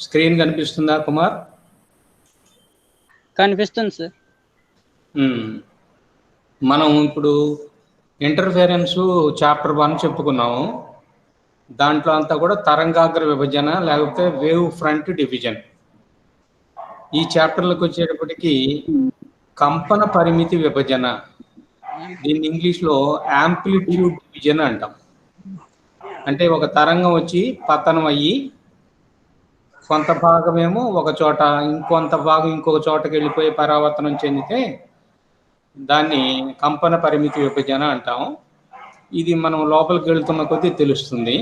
Screen కనిపిస్తుందా కుమార్? కనిపిస్తుంది sir. మనం ఇప్పుడు ఇంటర్ఫిరెన్స్ చాప్టర్ 1 చెప్పుకున్నాము. దాంట్లో అంతా కూడా తరంగాగ్ర విభజన లేకపోతే వేవ్ ఫ్రంట్ డివిజన్. ఈ చాప్టర్లకు వచ్చేటప్పటికి కంపన పరిమితి విభజన, దీన్ని ఇంగ్లీష్లో యాంప్లిట్యూడ్ డివిజన్ అంటాం. అంటే ఒక తరంగం వచ్చి పతనం అయ్యి కొంత భాగమేమో ఒక చోట, ఇంకొంత భాగం ఇంకొక చోటకి వెళ్ళిపోయి పరావర్తనం చెందితే దాన్ని కంపన పరిమితి విభజన అంటాం. ఇది మనం లోపలికి వెళ్తున్న కొద్దీ తెలుస్తుంది.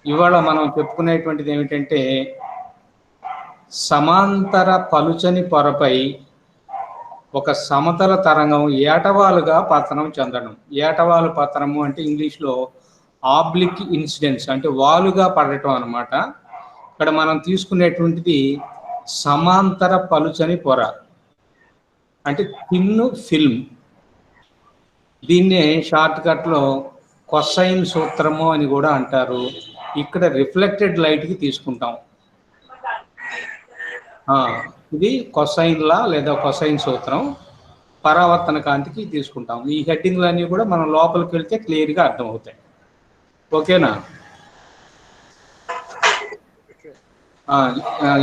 ఇవాళ మనం చెప్పుకునేటువంటిది ఏమిటంటే, సమాంతర పలుచని పొరపై ఒక సమతల తరంగం ఏటవాలుగా పతనం చెందడం. ఏటవాలు పతనము అంటే ఇంగ్లీష్లో ఆబ్లిక్ ఇన్సిడెన్స్, అంటే వాలుగా పడటం అన్నమాట. ఇక్కడ మనం తీసుకునేటువంటిది సమాంతర పలుచని పొర, అంటే థిన్ ఫిల్మ్. దీన్నే షార్ట్ కట్లో కొసైన్ సూత్రము అని కూడా అంటారు. ఇక్కడ రిఫ్లెక్టెడ్ లైట్కి తీసుకుంటాం. ఇది కొసైన్ లా లేదా కొసైన్ సూత్రం, పరావర్తన కాంతికి తీసుకుంటాం. ఈ హెడ్డింగ్లన్నీ కూడా మనం లోపలికి వెళ్తే క్లియర్గా అర్థమవుతాయి. ఓకేనా?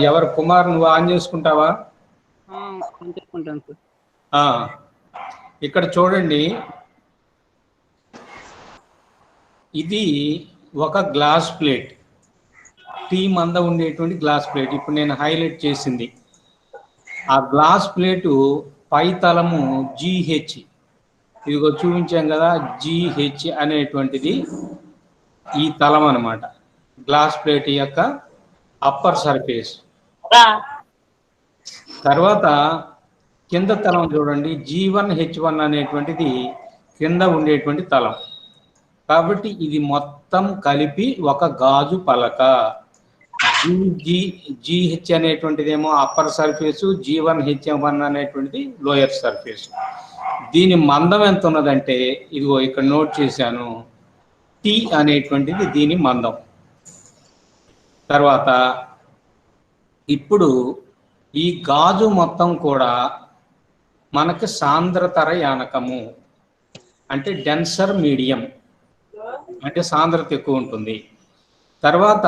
ఎవరు కుమార్, నువ్వు ఆన్ చేసుకుంటావా? ఇక్కడ చూడండి, ఇది ఒక గ్లాస్ ప్లేట్, టీ మంద ఉండేటువంటి గ్లాస్ ప్లేట్. ఇప్పుడు నేను హైలైట్ చేసింది ఆ గ్లాస్ ప్లేటు పై తలము GH, ఇదిగో చూపించాం కదా, GH అనేటువంటిది ఈ తలం అన్నమాట, గ్లాస్ ప్లేట్ యొక్క అప్పర్ సర్ఫేస్. తర్వాత కింద తలం చూడండి, G1H1 అనేటువంటిది కింద ఉండేటువంటి తలం. కాబట్టి ఇది మొత్తం కలిపి ఒక గాజు పలక. GH అనేటువంటిదేమో అప్పర్ సర్ఫేసు, G1H1 అనేటువంటిది లోయర్ సర్ఫేస్. దీని మందం ఎంత ఉన్నదంటే, ఇదిగో ఇక్కడ నోట్ చేశాను, T అనేటువంటిది దీని మందం. తర్వాత ఇప్పుడు ఈ గాజు మొత్తం కూడా మనకి సాంద్రతర యానకము, అంటే డెన్సర్ మీడియం, అంటే సాంద్రత ఎక్కువ ఉంటుంది. తర్వాత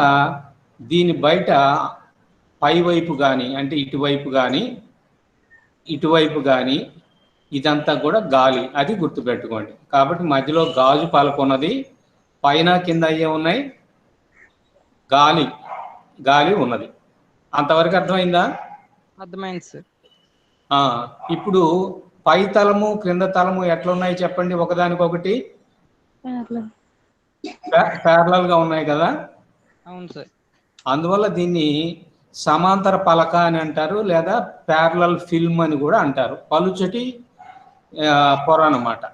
దీని బయట పైవైపు కానీ, అంటే ఇటువైపు కానీ ఇటువైపు కానీ ఇదంతా కూడా గాలి, అది గుర్తుపెట్టుకోండి. కాబట్టి మధ్యలో గాజు పలకొన్నది, పైన కింద అయ్యే ఉన్నాయి, గాలి గాలి ఉన్నది. అంతవరకు అర్థమైందా? అర్థమైంది సార్. ఇప్పుడు పై తలము క్రింద తలము ఎట్లున్నాయి చెప్పండి, ఒకదానికొకటి ప్యారలల్ గా ఉన్నాయి కదా. అవును సార్. అందువల్ల దీన్ని సమాంతర పలక అని అంటారు, లేదా ప్యారలల్ ఫిల్మ్ అని కూడా అంటారు. పలుచటి పొర అన్నమాట.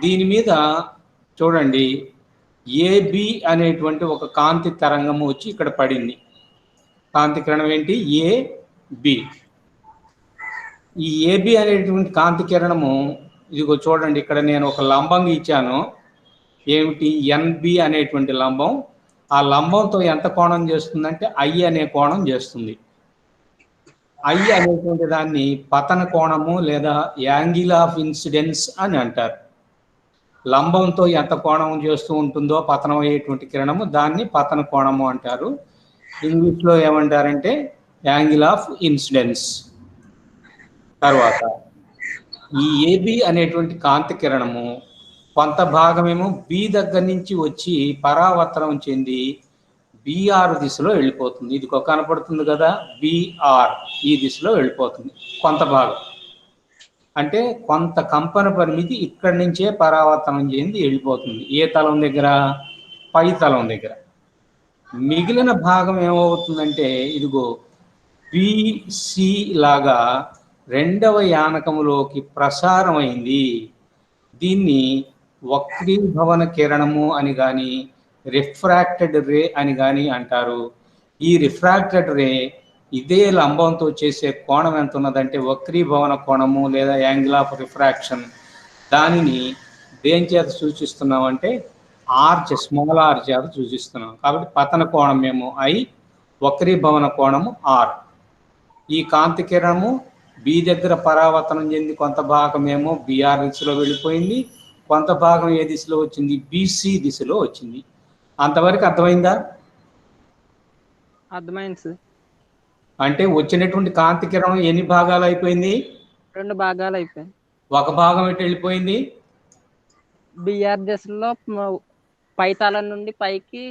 దీని మీద చూడండి, AB అనేటువంటి ఒక కాంతి తరంగము వచ్చి ఇక్కడ పడింది. కాంతి కిరణం ఏంటి? AB. ఈ AB అనేటువంటి కాంతి కిరణము, ఇదిగో చూడండి, ఇక్కడ నేను ఒక లంబంగా ఇచ్చాను. ఏమిటి? NB అనేటువంటి లంబం. ఆ లంబంతో ఎంత కోణం చేస్తుందంటే I అనే కోణం చేస్తుంది. I అనేటువంటి దాన్ని పతన కోణము లేదా యాంగిల్ ఆఫ్ ఇన్సిడెన్స్ అని అంటారు. లంబంతో ఎంత కోణం చేస్తూ ఉంటుందో పతనం అయ్యేటువంటి కిరణము, దాన్ని పతన కోణము అంటారు. ఇంగ్లీష్లో ఏమంటారంటే యాంగిల్ ఆఫ్ ఇన్సిడెన్స్. తర్వాత ఈ AB అనేటువంటి కాంతి కిరణము కొంత భాగమేమో B దగ్గర నుంచి వచ్చి పరావర్తనం చెంది BR దిశలో వెళ్ళిపోతుంది. ఇది కనపడుతుంది కదా, BR, ఈ దిశలో వెళ్ళిపోతుంది కొంత భాగం. అంటే కొంత కంపన పరిమితి ఇక్కడి నుంచే పరావర్తనం చెంది వెళ్ళిపోతుంది. ఏ తలం దగ్గర? పై తలం దగ్గర. మిగిలిన భాగం ఏమవుతుందంటే, ఇదిగో BC లాగా రెండవ యానకములోకి ప్రసారమైంది. దీన్ని వక్రీభవన కిరణము అని కానీ రిఫ్రాక్టెడ్ రే అని కానీ అంటారు. ఈ రిఫ్రాక్టెడ్ రే ఇదే లంబంతో చేసే కోణం ఎంత ఉన్నదంటే వక్రీభవన కోణము లేదా యాంగిల్ ఆఫ్ రిఫ్రాక్షన్. దానిని దేని చేత సూచిస్తున్నాం అంటే ఆర్చ్, స్మాల్ ఆర్ చేత సూచిస్తున్నాం. కాబట్టి పతన కోణం మేము I, వక్రీభవన కోణము ఆర్. ఈ కాంతి కిరణము బి దగ్గర పరావర్తనం చెంది కొంత భాగం ఏమో బిఆర్ దిశలో వెళ్ళిపోయింది, కొంత భాగం ఏ దిశలో వచ్చింది, బిసి దిశలో వచ్చింది. అంతవరకు అర్థమైందా? అర్థమైంది సార్. అంటే వచ్చినటువంటి కాంతి కిరణం ఎన్ని భాగాలు అయిపోయింది? 2 భాగాలు అయిపోయింది. ఒక భాగం ఎటు వెళ్ళిపోయింది? బిఆర్ దిశలో పైతాళం నుండి పైకి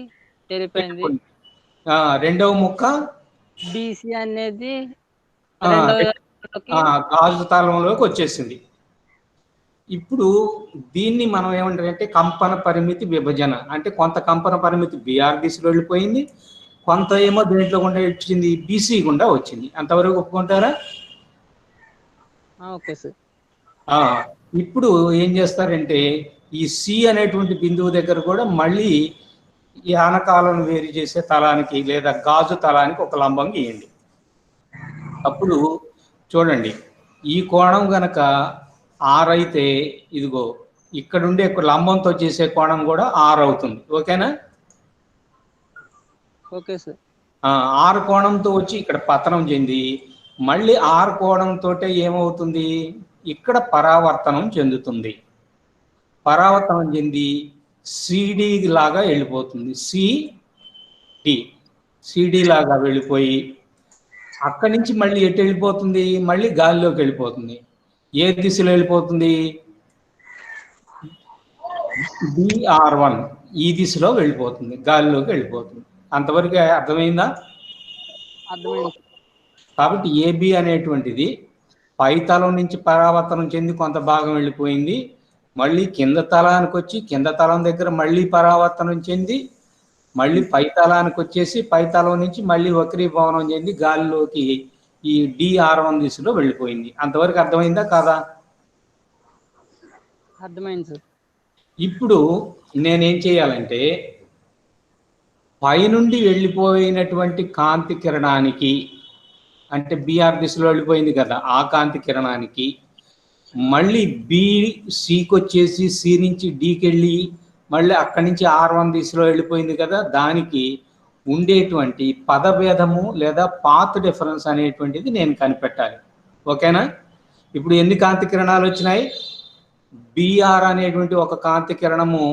వెళ్ళిపోయింది. రెండవ ముక్క బిసి అనేది గాజు తాళంలోకి వచ్చేసింది. ఇప్పుడు దీన్ని మనం ఏమంటారంటే కంపన పరిమితి విభజన. అంటే కొంత కంపన పరిమితి బిఆర్ దిశలో వెళ్ళిపోయింది, కొంత ఏమో దేంట్లో గుండా వచ్చింది, బీసీ గుండా వచ్చింది. అంతవరకు ఒప్పుకుంటారా? Okay sir. ఇప్పుడు ఏం చేస్తారంటే ఈ సి అనేటువంటి బిందువు దగ్గర కూడా మళ్ళీ ఈ ఆనకాలను వేరు చేసే తలానికి లేదా గాజు తలానికి ఒక లంబం గీయండి. అప్పుడు చూడండి, ఈ కోణం గనక ఆర్ అయితే ఇదిగో ఇక్కడ ఉండే లంబంతో చేసే కోణం కూడా ఆర్ అవుతుంది. ఓకేనా? Okay sir. ఆరు కోణంతో వచ్చి ఇక్కడ పతనం చెంది మళ్ళీ ఆరు కోణంతో ఏమవుతుంది, ఇక్కడ పరావర్తనం చెందుతుంది. పరావర్తనం చెంది సిడి లాగా వెళ్ళిపోతుంది. సిడి లాగా వెళ్ళిపోయి అక్కడి నుంచి మళ్ళీ ఎటు వెళ్ళిపోతుంది, మళ్ళీ గాలిలోకి వెళ్ళిపోతుంది. ఏ దిశలో వెళ్ళిపోతుంది? బిఆర్1 ఈ దిశలో వెళ్ళిపోతుంది, గాలిలోకి వెళ్ళిపోతుంది. అంతవరకు అర్థమైందా? అర్థమైంది. కాబట్టి ఏబి అనేటువంటిది పైతలం నుంచి పరావర్తనం చెంది కొంత భాగం వెళ్ళిపోయింది, మళ్ళీ కింద తలానికి వచ్చి కింద తలం దగ్గర మళ్ళీ పరావర్తనం చెంది మళ్ళీ పైతలానికి వచ్చేసి పైతలం నుంచి మళ్ళీ వక్రీభవనం చెంది గాలిలోకి ఈ డిఆర్1 దిశలో వెళ్ళిపోయింది. అంతవరకు అర్థమైందా కాదా? అర్థమైంది సార్. ఇప్పుడు నేనేం చేయాలంటే పైనుండి వెళ్ళిపోయినటువంటి కాంతి కిరణానికి, అంటే బిఆర్ దిశలో వెళ్ళిపోయింది కదా, ఆ కాంతి కిరణానికి మళ్ళీ సికి వచ్చేసి సి నుంచి డికి వెళ్ళి మళ్ళీ అక్కడి నుంచి ఆర్1 దిశలో వెళ్ళిపోయింది కదా, దానికి ఉండేటువంటి పదభేదము లేదా పాత్ డిఫరెన్స్ అనేటువంటిది నేను కనిపెట్టాలి. ఓకేనా? ఇప్పుడు ఎన్ని కాంతి కిరణాలు వచ్చినాయి? బిఆర్ అనేటువంటి ఒక కాంతి కిరణము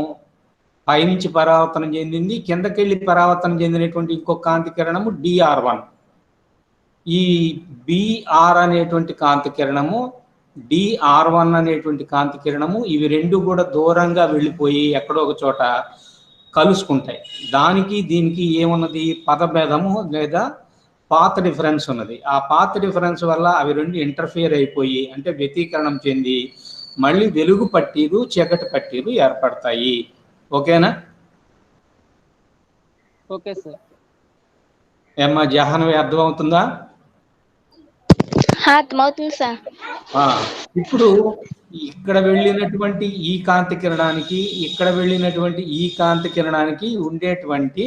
పైనుంచి పరావర్తనం చెందింది, కిందకెళ్ళి పరావర్తనం చెందినటువంటి ఇంకొక కాంతి కిరణము డిఆర్1. ఈ బిఆర్ అనేటువంటి కాంతి కిరణము డిఆర్1 అనేటువంటి కాంతి కిరణము ఇవి రెండు కూడా దూరంగా వెళ్ళిపోయి ఎక్కడో ఒక చోట కలుసుకుంటాయి. దానికి దీనికి ఏమున్నది? పదభేదము లేదా పాత్ డిఫరెన్స్ ఉన్నది. ఆ పాత్ డిఫరెన్స్ వల్ల అవి రెండు ఇంటర్ఫియర్ అయిపోయి అంటే వ్యతీకరణం చెంది మళ్ళీ వెలుగు పట్టీలు చీకటి పట్టీలు ఏర్పడతాయి. ఓకేనా? Okay sir. ఏమ్మా జహనవి అర్థమవుతుందా? అర్థమవుతుంది సార్. ఇప్పుడు ఇక్కడ వెళ్ళినటువంటి ఈ కాంతి కిరణానికి ఇక్కడ వెళ్ళినటువంటి ఈ కాంతి కిరణానికి ఉండేటువంటి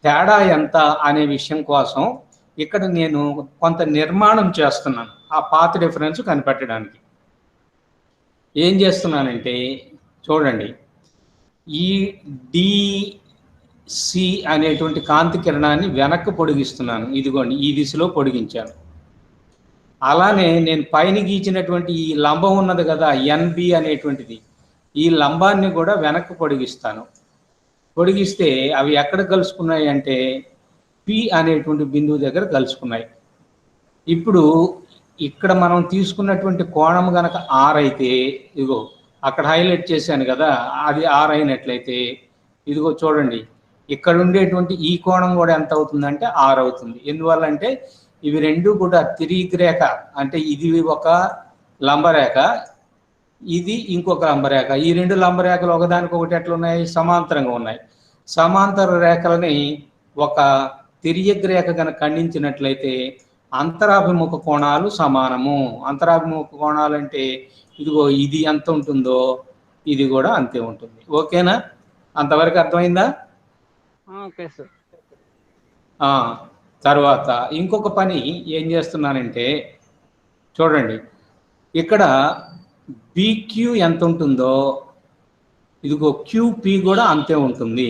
తేడా ఎంత అనే విషయం కోసం ఇక్కడ నేను కొంత నిర్మాణం చేస్తున్నాను ఆ పాత్ డిఫరెన్స్ కనిపెట్టడానికి. ఏం చేస్తున్నానంటే చూడండి, ఈ డిసి అనేటువంటి కాంతి కిరణాన్ని వెనక్కి పొడిగిస్తున్నాను. ఇదిగోండి ఈ దిశలో పొడిగించాను. అలానే నేను పైన గీచినటువంటి ఈ లంబం ఉన్నది కదా ఎన్బి అనేటువంటిది, ఈ లంబాన్ని కూడా వెనక్కి పొడిగిస్తాను. పొడిగిస్తే అవి ఎక్కడ కలుసుకున్నాయి అంటే పి అనేటువంటి బిందువు దగ్గర కలుసుకున్నాయి. ఇప్పుడు ఇక్కడ మనం తీసుకున్నటువంటి కోణం గనక ఆర్ అయితే ఇదిగో అక్కడ హైలైట్ చేశాను కదా, అది ఆర్ అయినట్లయితే ఇదిగో చూడండి ఇక్కడ ఉండేటువంటి ఈ కోణం కూడా ఎంత అవుతుందంటే ఆర్ అవుతుంది. ఎందువల్ల అంటే ఇవి రెండు కూడా తిరిగి రేఖ, అంటే ఇది ఒక లంబరేఖ, ఇది ఇంకొక లంబరేఖ. ఈ రెండు లంబరేఖలు ఒకదానికొకటి ఎట్లా ఉన్నాయి? సమాంతరంగా ఉన్నాయి. సమాంతర రేఖలని ఒక తిరియగ్ రేఖ కనుక ఖండించినట్లయితే అంతరాభిముఖ కోణాలు సమానము. అంతరాభిముఖ కోణాలు అంటే ఇదిగో ఇది ఎంత ఉంటుందో ఇది కూడా అంతే ఉంటుంది. ఓకేనా? అంతవరకు అర్థమైందా? Okay sir. తర్వాత ఇంకొక పని ఏం చేస్తున్నానంటే చూడండి, ఇక్కడ బిక్యూ ఎంత ఉంటుందో ఇదిగో క్యూపి కూడా అంతే ఉంటుంది.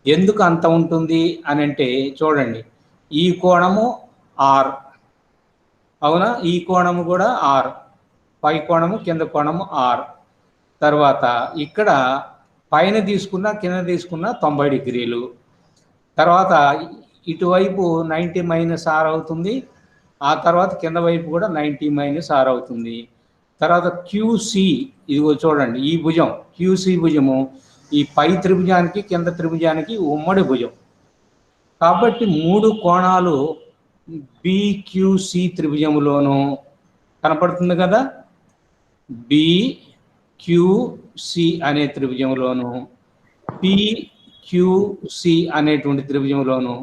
ఎందుకు అంత ఉంటుంది అని అంటే చూడండి, ఈ కోణము ఆర్, అవునా? ఈ కోణము కూడా ఆర్, పై కోణము కింద కోణము ఆర్. తర్వాత ఇక్కడ పైన తీసుకున్న కింద తీసుకున్న 90 డిగ్రీలు. తర్వాత ఇటువైపు 90 మైనస్ ఆర్ అవుతుంది. ఆ తర్వాత కింద వైపు కూడా 90 మైనస్ ఆర్ అవుతుంది. తర్వాత క్యూసి, ఇదిగో చూడండి, ఈ భుజం క్యూసి భుజము ఈ పై త్రిభుజానికి కింద త్రిభుజానికి ఉమ్మడి భుజం. కాబట్టి 3 కోణాలు బిక్యూసి త్రిభుజములోను కనపడుతుంది కదా. బిక్యూసి అనే త్రిభుజంలోను పిక్యూసి అనేటువంటి త్రిభుజంలోను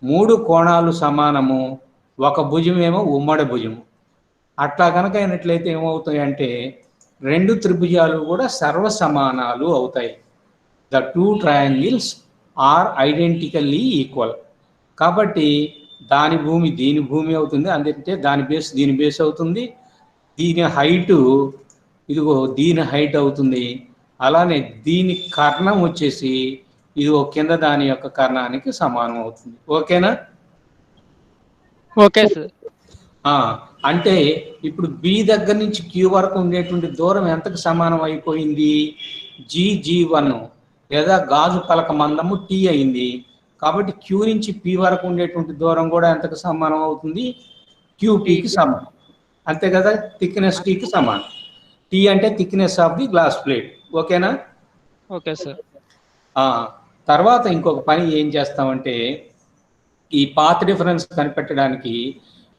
3 కోణాలు సమానము, ఒక భుజమేమో ఉమ్మడి భుజము. అట్లా కనుక అయినట్లయితే ఏమవుతాయంటే 2 త్రిభుజాలు కూడా సర్వసమానాలు అవుతాయి. The 2 triangles are identically equal. కాబట్టి దాని భూమి దీని భూమి అవుతుంది, అందుకంటే దాని బేస్ దీని బేస్ అవుతుంది. దీని హైటు ఇదిగో దీని హైట్ అవుతుంది. అలానే దీని కర్ణం వచ్చేసి ఇదిగో కింద దాని యొక్క కర్ణానికి సమానం అవుతుంది. ఓకేనా? Okay sir. అంటే ఇప్పుడు బి దగ్గర నుంచి క్యూ వరకు ఉండేటువంటి దూరం ఎంతకు సమానం అయిపోయింది? G1 లేదా గాజు పలక మందము టీ అయింది. కాబట్టి క్యూ నుంచి పి వరకు ఉండేటువంటి దూరం కూడా ఎంతకు సమానం అవుతుంది? క్యూపీకి సమానం, అంతే కదా. థిక్నెస్ టీకి సమానం. టీ అంటే thickness of the glass plate. ఓకేనా? Okay sir. తర్వాత ఇంకొక పని ఏం చేస్తామంటే ఈ పాత్ డిఫరెన్స్ కనిపెట్టడానికి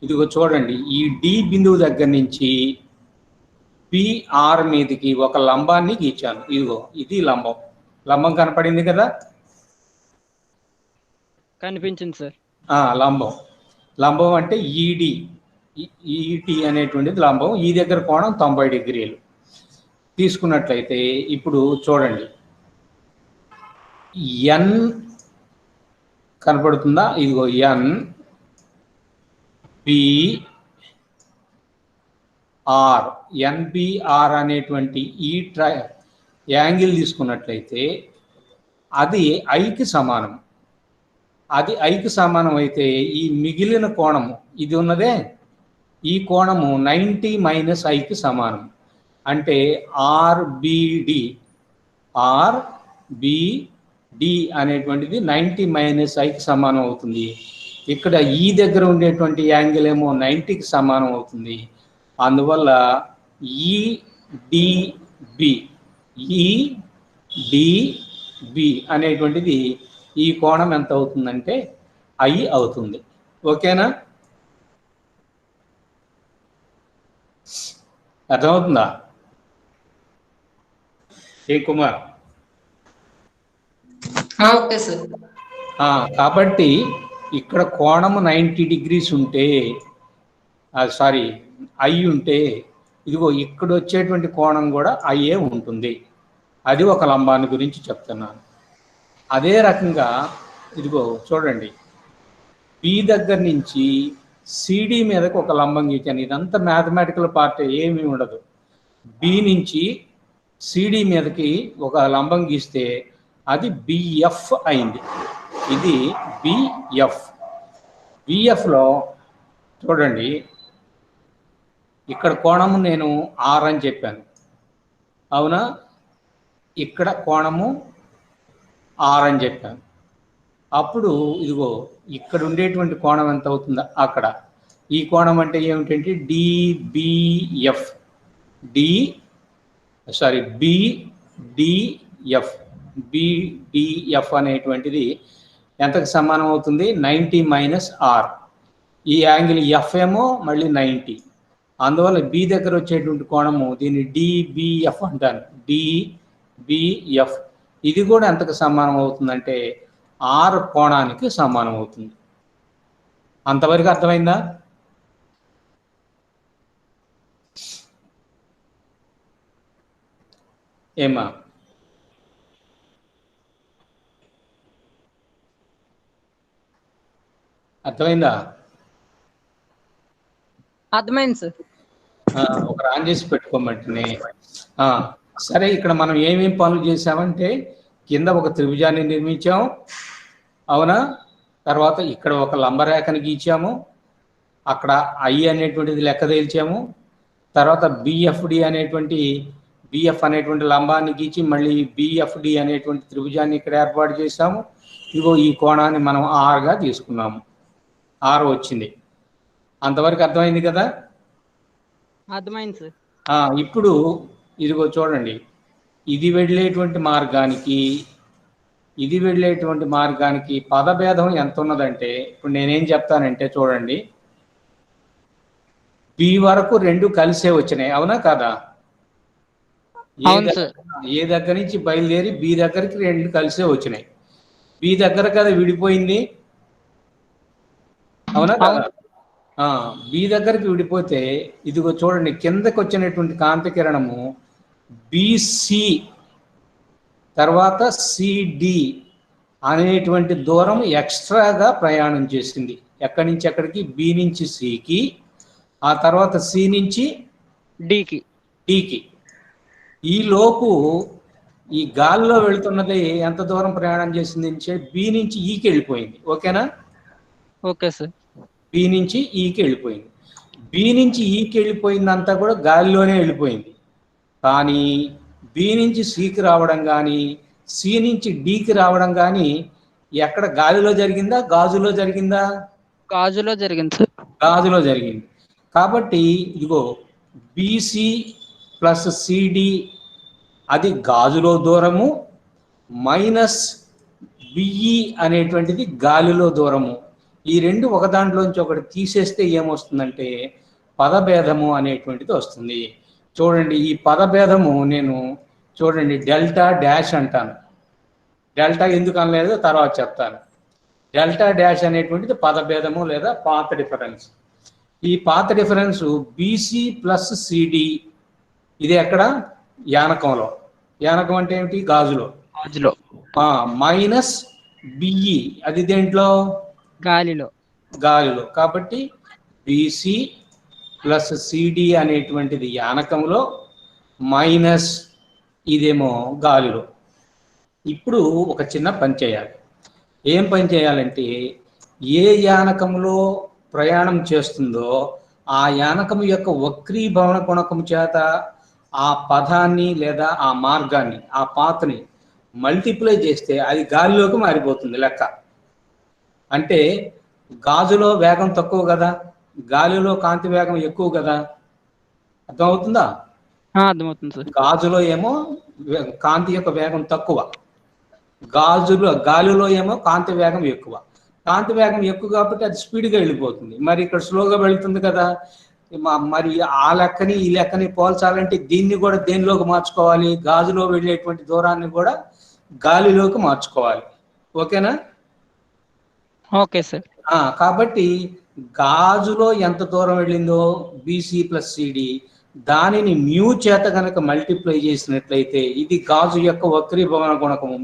ఇదిగో చూడండి, ఈ డి బిందువు దగ్గర నుంచి పిఆర్ మీదకి ఒక లంబాన్ని గీచాను. ఇదిగో ఇది లంబం. లంబం కనపడింది కదా. కనిపించింది సార్. లంబం. లంబం అంటే ఈడి, ఈటి అనేటువంటిది లంబం. ఈ దగ్గర కోణం 90 డిగ్రీలు తీసుకున్నట్లయితే ఇప్పుడు చూడండి, ఎన్ కనపడుతుందా? ఇదిగో ఎన్ బిఆర్, ఎన్బిఆర్ అనేటువంటి ఈ యాంగిల్ తీసుకున్నట్లయితే అది ఐకి సమానం. అది ఐకి సమానం అయితే ఈ మిగిలిన కోణము ఇది ఉన్నదే, ఈ కోణము 90 మైనస్ ఐకి సమానం. అంటే ఆర్బిడి, ఆర్బిడి అనేటువంటిది 90 మైనస్ ఐకి సమానం అవుతుంది. ఇక్కడ ఈ దగ్గర ఉండేటువంటి యాంగిల్ ఏమో 90కి సమానం అవుతుంది. అందువల్ల ఈడిబి అనేటువంటిది ఈ కోణం ఎంత అవుతుందంటే ఐ అవుతుంది. ఓకేనా? అర్థమవుతుందా ఏ కుమార్? Okay sir. కాబట్టి ఇక్కడ కోణము 90 డిగ్రీస్ ఉంటే, సారీ ఐ ఉంటే, ఇదిగో ఇక్కడ వచ్చేటువంటి కోణం కూడా ఐఏ ఉంటుంది. అది ఒక లంబాన్ని గురించి చెప్తున్నాను. అదే రకంగా ఇదిగో చూడండి, బి దగ్గర నుంచి సిడి మీదకి ఒక లంబం గీచాను. ఇదంతా మ్యాథమెటికల్ పార్ట్, ఏమీ ఉండదు. బి నుంచి సిడి మీదకి ఒక లంబం గీస్తే అది బిఎఫ్ అయింది. ఇది బిఎఫ్. బిఎఫ్లో చూడండి, ఇక్కడ కోణము నేను ఆర్ అని చెప్పాను, అవునా? ఇక్కడ కోణము ఆర్ అని చెప్పాను. అప్పుడు ఇదిగో ఇక్కడ ఉండేటువంటి కోణం ఎంత అవుతుందో అక్కడ ఈ కోణం అంటే ఏమిటంటే డిబిఎఫ్, బిడిఎఫ్. బిడిఎఫ్ అనేటువంటిది ఎంతకు సమానం అవుతుంది? 90 మైనస్ ఆర్. ఈ యాంగిల్ ఎఫ్ ఏమో మళ్ళీ 90. అందువల్ల బి దగ్గర వచ్చేటువంటి కోణము దీన్ని డిబిఎఫ్ అంటాను. డిబిఎఫ్ ఇది కూడా ఎంతకు సమానం అవుతుందంటే ఆర్ కోణానికి సమానం అవుతుంది. అంతవరకు అర్థమైందా? ఏమా? అర్థమైందా? అర్థమైంది సార్. ఒక రాన్ చేసి పెట్టుకోమంటే సరే. ఇక్కడ మనం ఏమేం పనులు చేసామంటే కింద ఒక త్రిభుజాన్ని నిర్మించాం, అవునా? తర్వాత ఇక్కడ ఒక లంబరేఖను గీచాము, అక్కడ ఐ అనేటువంటిది లెక్క తేల్చాము, తర్వాత బిఎఫ్ అనేటువంటి లంబాన్ని గీచి మళ్ళీ బిఎఫ్డి అనేటువంటి త్రిభుజాన్ని ఇక్కడ ఏర్పాటు చేశాము. ఇగో ఈ కోణాన్ని మనం ఆర్గా తీసుకున్నాము, ఆర్ వచ్చింది. అంతవరకు అర్థమైంది కదా? అర్థమైంది సార్. ఇప్పుడు ఇదిగో చూడండి, ఇది వెళ్ళేటువంటి మార్గానికి పదభేదం ఎంత ఉన్నదంటే, ఇప్పుడు నేనేం చెప్తానంటే చూడండి, బి వరకు రెండు కలిసే వచ్చినాయి, అవునా కదా? ఏ దగ్గర నుంచి బయలుదేరి బి దగ్గరికి రెండు కలిసే వచ్చినాయి. బి దగ్గర కదా విడిపోయింది, అవునా కదా? బి దగ్గరికి విడిపోతే ఇదిగో చూడండి, కిందకి వచ్చినటువంటి కాంతి కిరణము బిసి తర్వాత సిడి అనేటువంటి దూరం ఎక్స్ట్రాగా ప్రయాణం చేసింది. ఎక్కడి నుంచి ఎక్కడికి? బి నుంచి సికి, ఆ తర్వాత సి నుంచి డికి. ఈ లోపు ఈ గాలిలో వెళుతున్నది ఎంత దూరం ప్రయాణం చేసింది అంటే బి నుంచి ఈకి వెళ్ళిపోయింది. ఓకేనా? Okay sir. బి నుంచి ఈకి వెళ్ళిపోయింది. బి నుంచి ఈకి వెళ్ళిపోయిందంతా కూడా గాలిలోనే వెళ్ళిపోయింది. కానీ బి నుంచి సికి రావడం కానీ, సి నుంచి డికి రావడం కానీ ఎక్కడ గాలిలో జరిగిందా, గాజులో జరిగిందా? గాజులో జరిగింది సార్. గాజులో జరిగింది. కాబట్టి ఇదిగో బిసి ప్లస్ సిడి అది గాజులో దూరము, మైనస్ బిఈ అనేటువంటిది గాలిలో దూరము. ఈ రెండు ఒక దాంట్లోంచి ఒకటి తీసేస్తే ఏమొస్తుందంటే పదభేదము అనేటువంటిది వస్తుంది. చూడండి, ఈ పదభేదము నేను చూడండి డెల్టా డాష్ అంటాను. డెల్టా ఎందుకు అనలేదు తర్వాత చెప్తాను. డెల్టా డాష్ అనేటువంటిది పదభేదము లేదా పాత్ డిఫరెన్స్. ఈ path difference BC plus CD, ఇది ఎక్కడ? యానకంలో. యానకం అంటే ఏమిటి? గాజులో. మైనస్ బిఈ, అది దేంట్లో? గాలిలో. కాబట్టి బీసీ ప్లస్ సిడి అనేటువంటిది యానకంలో, మైనస్ ఇదేమో గాలిలో. ఇప్పుడు ఒక చిన్న పని చేయాలి. ఏం పని చేయాలంటే, ఏ యానకంలో ప్రయాణం చేస్తుందో ఆ యానకం యొక్క వక్రీభవన గుణకం చేత ఆ పదాన్ని లేదా ఆ మార్గాన్ని, ఆ పాత్ని మల్టిప్లై చేస్తే అది గాలిలోకి మారిపోతుంది లెక్క. అంటే గాజులో వేగం తక్కువ కదా, గాలిలో కాంతి వేగం ఎక్కువ కదా. అర్థమవుతుందా? అర్థమవుతుంది సార్. గాజులో ఏమో కాంతి యొక్క వేగం తక్కువ, గాలిలో ఏమో కాంతి వేగం ఎక్కువ. కాంతి వేగం ఎక్కువ కాబట్టి అది స్పీడ్గా వెళ్ళిపోతుంది. మరి ఇక్కడ స్లోగా వెళుతుంది కదా. మరి ఆ లెక్కని ఈ లెక్కని పోల్చాలంటే దీన్ని కూడా దేనిలోకి మార్చుకోవాలి? గాజులో వెళ్ళేటువంటి దూరాన్ని కూడా గాలిలోకి మార్చుకోవాలి. ఓకేనా? Okay sir. కాబట్టి గాజులో ఎంత దూరం వెళ్ళిందో బీసీ ప్లస్ సిడి, దానిని మ్యూ చేత కనుక మల్టిప్లై చేసినట్లయితే ఇది గాజు యొక్క వక్రీభవన గుణకము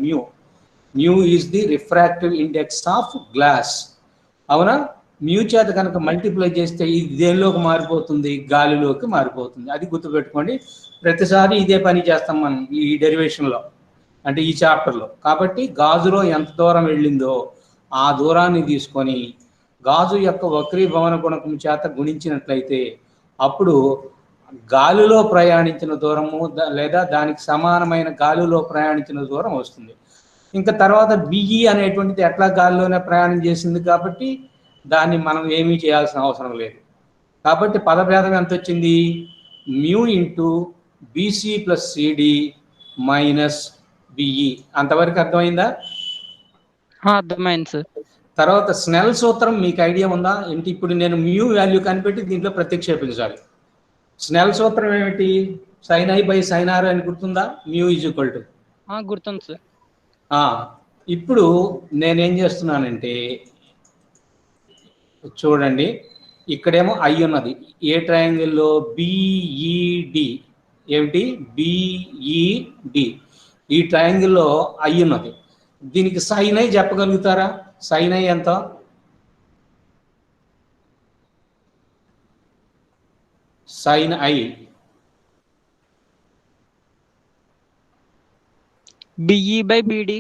mu is the refractive index of glass. అవునా? మ్యూ చేత కనుక మల్టిప్లై చేస్తే ఇది దేనిలోకి మారిపోతుంది? గాలిలోకి మారిపోతుంది. అది గుర్తుపెట్టుకోండి. ప్రతిసారి ఇదే పని చేస్తాం మనం ఈ డెరివేషన్లో, అంటే ఈ చాప్టర్లో. కాబట్టి గాజులో ఎంత దూరం వెళ్ళిందో ఆ దూరాన్ని తీసుకొని గాజు యొక్క వక్రీభవన గుణకం చేత గుణించినట్లయితే అప్పుడు గాలిలో ప్రయాణించిన దూరము లేదా దానికి సమానమైన గాలిలో ప్రయాణించిన దూరం వస్తుంది. ఇంకా తర్వాత బిఈ అనేటువంటిది ఎట్లా గాలిలోనే ప్రయాణం చేసింది కాబట్టి దాన్ని మనం ఏమీ చేయాల్సిన అవసరం లేదు. కాబట్టి పదభేదం ఎంత వచ్చింది? Mu into BC plus CD minus BE. అంతవరకు అర్థమైందా? అర్థమైంది సార్. తర్వాత స్నెల్ సూత్రం మీకు ఐడియా ఉందా ఏంటి? ఇప్పుడు నేను మ్యూ వాల్యూ కనిపెట్టి దీంట్లో ప్రతిక్షేపించాలి. స్నెల్ సూత్రం ఏమిటి? Sine I by sine r అని గుర్తుందా? Mu is equal to. గుర్తుంది సార్. ఇప్పుడు నేనేం చేస్తున్నానంటే చూడండి, ఇక్కడేమో ఐ ఉన్నది. ఏ ట్రయాంగిల్లో? బిఈడి. ఏమిటి? బిఈడి. ఈ ట్రయాంగిల్లో ఐ ఉన్నది. దీనికి సైన్ ఐ చెప్పగలుగుతారా? సైన్ ఐ ఎంత? Sine i BE by BD.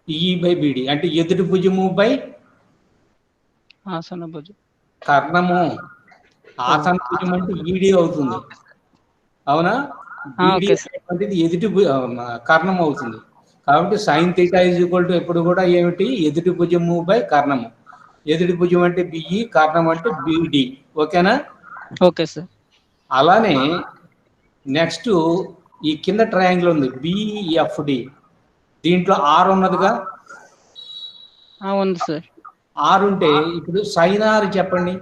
EE by BD అంటే ఎదుటి భుజము బై ఆసన భుజం. కర్ణము ఆసన భుజం అంటే ఈడి అవుతుంది, అవునా? బీడి ఓకే సార్. అనేటువంటిది ఎదుటి కర్ణం అవుతుంది. కాబట్టి sine theta is equal to ఎప్పుడు కూడా ఏమిటి, ఎదుటి భుజము బై కర్ణము. ఎదుటి భుజం అంటే బిఈ, కర్ణం అంటే బిడి. ఓకేనా? Okay sir. అలానే నెక్స్ట్ ఈ కింద ట్రయాంగిల్ ఉంది బిఎఫ్డి, దీంట్లో ఆర్ ఉన్నదిగా. ఉంది సార్. ఆర్ ఉంటే ఇప్పుడు సైన్ ఆర్ చెప్పండి.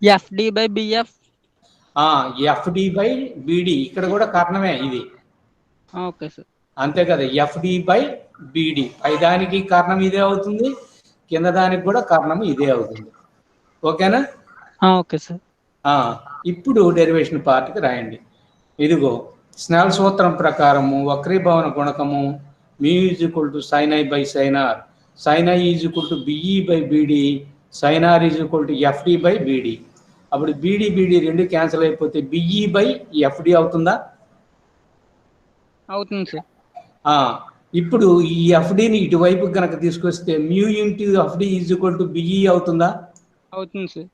FD by BF. FD by BD, ఇక్కడ కూడా కర్ణమే ఇది. Okay sir. అంతే కదా, ఎఫ్డి బై బిడి. పై దానికి కారణం ఇదే అవుతుంది, కింద దానికి కూడా కారణం ఇదే అవుతుంది. ఓకేనా? Okay sir. ఇప్పుడు డెరివేషన్ పార్ట్కి రాయండి. ఇదిగో స్నెల్ సూత్రం ప్రకారము వక్రీభవన గుణకము mu is equal to sine I by sine R, sine I is equal to BE by BD, sine R is equal to FD by BD. అప్పుడు బిడి బిడి రెండు క్యాన్సిల్ అయిపోతే బిఈ బై ఎఫ్డి అవుతుందా? అవుతుంది sir. ఇప్పుడు ఈ ఎఫ్డిని ఇటువైపు కనుక తీసుకొస్తే mu into FD is equal to BE అవుతుందా? అవుతుంది సార్.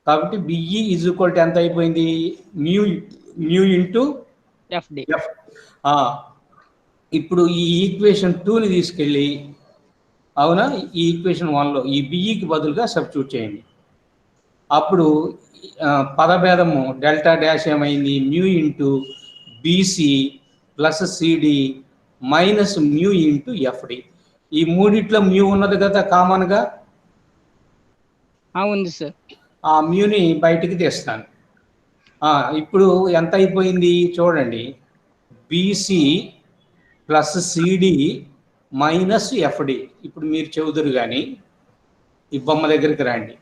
కాబట్టి బిఈ ఈజ్ ఈక్వల్ టు ఎంత అయిపోయింది, మ్యూ ఇంటూ ఎఫ్డి. ఎఫ్. ఇప్పుడు ఈ ఈక్వేషన్ 2ని తీసుకెళ్ళి, అవునా, ఈ ఈక్వేషన్ 1లో ఈ బిఈకి బదులుగా సబ్స్టిట్యూట్ చేయండి. అప్పుడు పదభేదము డెల్టా డాష్ ఏమైంది, mu into BC plus CD minus mu into FD. ఈ మూడిట్లో మ్యూ ఉన్నది కదా కామన్గా. ఉంది సార్. ఆ మ్యూని బయటికి తీస్తాను. ఇప్పుడు ఎంత అయిపోయింది చూడండి, BC plus CD minus FD. ఇప్పుడు మీరు చెబుదురు కానీ ఈ బొమ్మ దగ్గరికి రండి.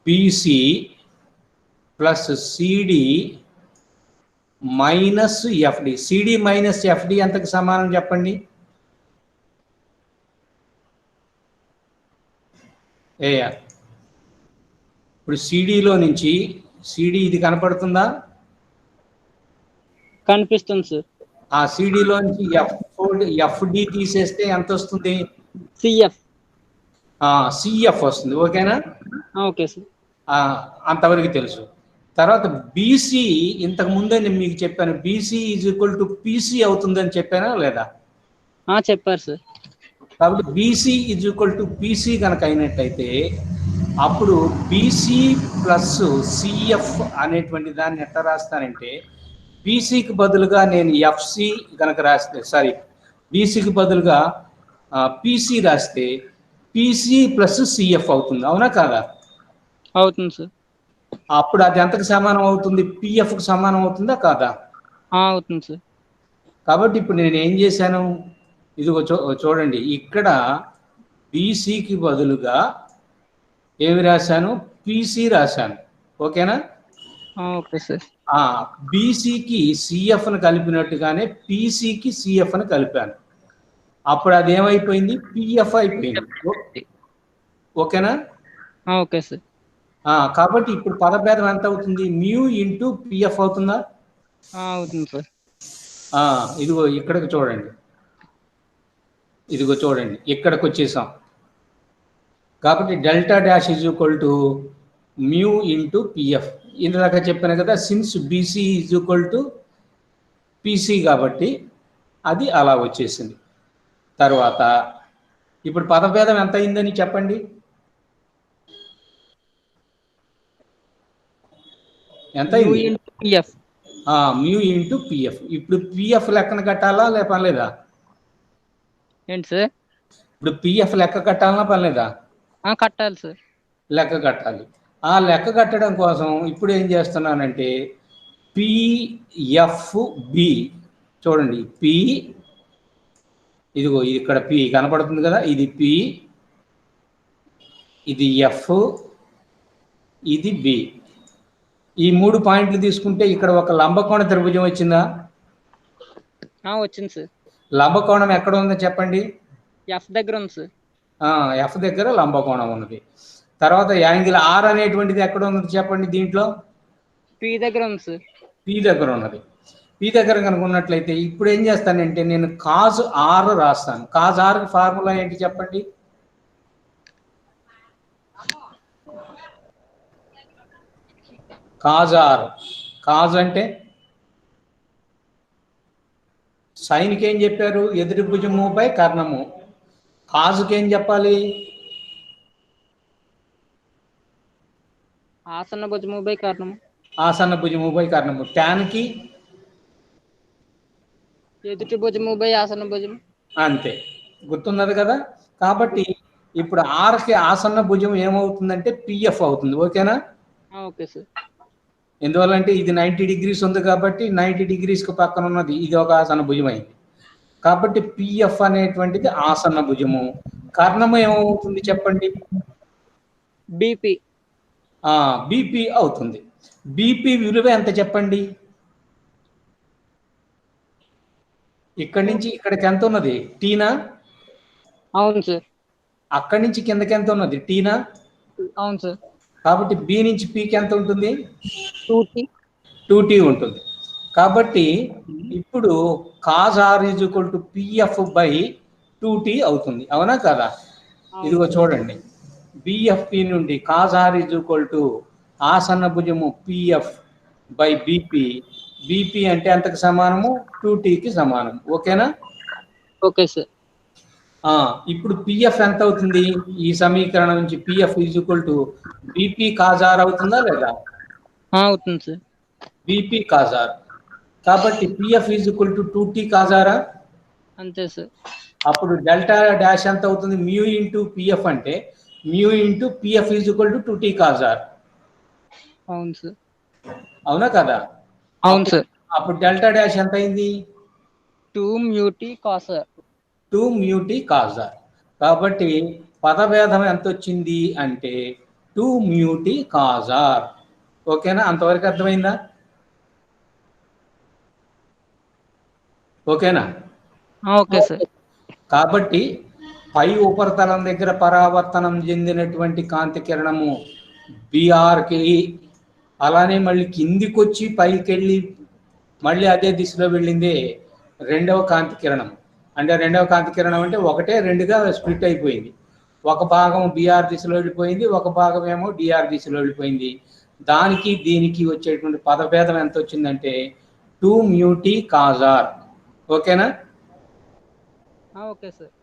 BC plus CD minus FD. CD minus FD ఎంతకు సమానం చెప్పండి? ఇప్పుడు సిడిలో నుంచి సిడి ఇది కనపడుతుందా? కనిపిస్తుంది సార్. ఆ సిడిలో నుంచి ఎఫ్డి తీసేస్తే ఎంత వస్తుంది? సిఎఫ్. సిఎఫ్ వస్తుంది. ఓకేనా? Okay sir. అంతవరకు తెలుసు. తర్వాత బీసీ, ఇంతకు ముందే నేను మీకు చెప్పాను, BC is equal to PC అవుతుందని చెప్పానా లేదా? చెప్పారు సార్. కాబట్టి BC is equal to PC కనుక అయినట్టయితే అప్పుడు బీసీ ప్లస్ సిఎఫ్ అనేటువంటి దాన్ని ఎట్లా రాస్తానంటే, బీసీకి బదులుగా నేను ఎఫ్సి కనుక రాస్తే, సారీ, బీసీకి బదులుగా పీసీ రాస్తే పీసీ ప్లస్ సిఎఫ్ అవుతుంది, అవునా కాదా? అవుతుంది సార్. అప్పుడు అది ఎంతకు సమానం అవుతుంది, పిఎఫ్కి సమానం అవుతుందా కాదా? అవుతుంది సార్. కాబట్టి ఇప్పుడు నేను ఏం చేశాను, ఇదిగో చూడండి, ఇక్కడ బీసీకి బదులుగా ఏమి రాశాను, పీసీ రాశాను. ఓకేనా? Okay sir. బీసీకి సిఎఫ్ను కలిపినట్టుగానే పీసీకి సిఎఫ్ను కలిపాను. అప్పుడు అది ఏమైపోయింది, పిఎఫ్ అయిపోయింది. ఓకేనా? Okay sir. కాబట్టి ఇప్పుడు పదభేదం ఎంత అవుతుంది, మ్యూ ఇంటూ పిఎఫ్ అవుతుందా? అవుతుంది సార్. ఇదిగో ఇక్కడికి చూడండి, ఇదిగో చూడండి, ఇక్కడికి వచ్చేసాం. కాబట్టి delta dash is equal to mu into PF. ఇందాక చెప్పాను కదా, since BC is equal to PC, కాబట్టి అది అలా వచ్చేసింది. తర్వాత ఇప్పుడు పదభేదం ఎంత అయిందని చెప్పండి, ఎంత అయింది? Mu into PF. ఇప్పుడు పిఎఫ్ లెక్కన కట్టాలా పనిలేదా? ఏంటి సార్? ఇప్పుడు పిఎఫ్ లెక్క కట్టాలనా పనిలేదా? కట్టాలి సార్. లెక్క కట్టాలి. లెక్క కట్టడం కోసం ఇప్పుడు ఏం చేస్తున్నానంటే, పిఎఫ్బి చూడండి, పి, ఇదిగో ఇక్కడ పి కనపడుతుంది కదా, ఇది పి, ఇది ఎఫ్, ఇది బి. ఈ 3 పాయింట్లు తీసుకుంటే ఇక్కడ ఒక లంబకోణ త్రిభుజం వచ్చిందా? వచ్చింది సార్. లంబకోణం ఎక్కడ ఉందో చెప్పండి. ఎఫ్ దగ్గర ఉంది సార్. ఎఫ్ దగ్గర లంబకోణం ఉన్నది. తర్వాత యాంగిల్ ఆర్ అనేటువంటిది ఎక్కడ ఉన్నది చెప్పండి, దీంట్లో పి దగ్గర ఉంది సార్. పి దగ్గర ఉన్నది. పి దగ్గర కనుక ఉన్నట్లయితే ఇప్పుడు ఏం చేస్తానంటే, నేను కాజ్ ఆర్ రాస్తాను. కాజ్ ఆర్కి ఫార్ములా ఏంటి చెప్పండి? కాజార్. కాజ్ అంటే సైన్కి ఏం చెప్పారు? ఎదుటి భుజముపై కర్ణము. కాజుకి ఏం చెప్పాలి? ఆసన్న భుజముపై కర్ణము. ఆసన్న భుజముపై కర్ణము. ట్యాన్కి ఎదుటి భుజముపై ఆసన్న భుజము. అంతే, గుర్తున్నది కదా. కాబట్టి ఇప్పుడు ఆర్కి ఆసన్న భుజం ఏమవుతుందంటే పిఎఫ్ అవుతుంది. ఓకేనా? Okay sir. ఎందువల్లంటే ఇది 90 degrees ఉంది కాబట్టి 90 degreesకి పక్కన ఉన్నది ఇది ఒక ఆసన్న భుజం అయింది. కాబట్టి పిఎఫ్ అనేటువంటిది ఆసన్న భుజము. కర్ణము ఏమవుతుంది చెప్పండి? బీపీ. బీపీ అవుతుంది. బీపీ విలువ ఎంత చెప్పండి? ఇక్కడి నుంచి ఇక్కడికి ఎంత ఉన్నది? టీనా? అవును సార్. అక్కడి నుంచి కిందకి ఎంత ఉన్నది? టీనా? అవును సార్. కాబట్టి బి నుంచి పీకి ఎంత ఉంటుంది? 2T. 2T ఉంటుంది. కాబట్టి ఇప్పుడు cos R is equal to PF by 2T అవుతుంది. అవునా కదా? ఇదిగో చూడండి, బిఎఫ్పి నుండి cos R is equal to ఆసన్న భుజము పిఎఫ్ బై బీపీ. బీపీ అంటే ఎంతకు సమానము? 2Tకి సమానం. ఓకేనా? Okay sir. ఇప్పుడు పిఎఫ్ ఎంత అవుతుంది? ఈ సమీకరణం నుంచి PF is equal to BP cos R అవుతుందా లేదా? అవుతుంది సార్. BP cos R. కాబట్టి PF is equal to 2T కాజారా? అంతే సార్. అప్పుడు డెల్టా డాష్ ఎంత అవుతుంది? మ్యూ ఇంటూ పిఎఫ్ అంటే mu into PF is equal to 2T cos R. అవును సార్. అవునా కదా? అవును సార్. అప్పుడు డెల్టా డాష్ ఎంత అయింది? 2μT కాజార్. 2μT కాజార్. కాబట్టి పదభేదం ఎంత వచ్చింది అంటే 2μT కాజార్. ఓకేనా? అంతవరకు అర్థమైందా? ఓకేనా? Okay sir. కాబట్టి పై ఉపరితలం దగ్గర పరావర్తనం చెందినటువంటి కాంతి కిరణము బిఆర్కి, అలానే మళ్ళీ కిందికి వచ్చి పైకి వెళ్ళి మళ్ళీ అదే దిశలో వెళ్ళింది రెండవ కాంతి కిరణం. అంటే రెండవ కాంతి కిరణం అంటే ఒకటే రెండుగా స్ప్లిట్ అయిపోయింది. ఒక భాగం బిఆర్ దిశలో వెళ్ళిపోయింది, ఒక భాగం ఏమో డిఆర్ దిశలో వెళ్ళిపోయింది. దానికి దీనికి వచ్చేటువంటి పదభేదం ఎంత వచ్చిందంటే 2μT కాజార్. ఓకేనా? Okay sir.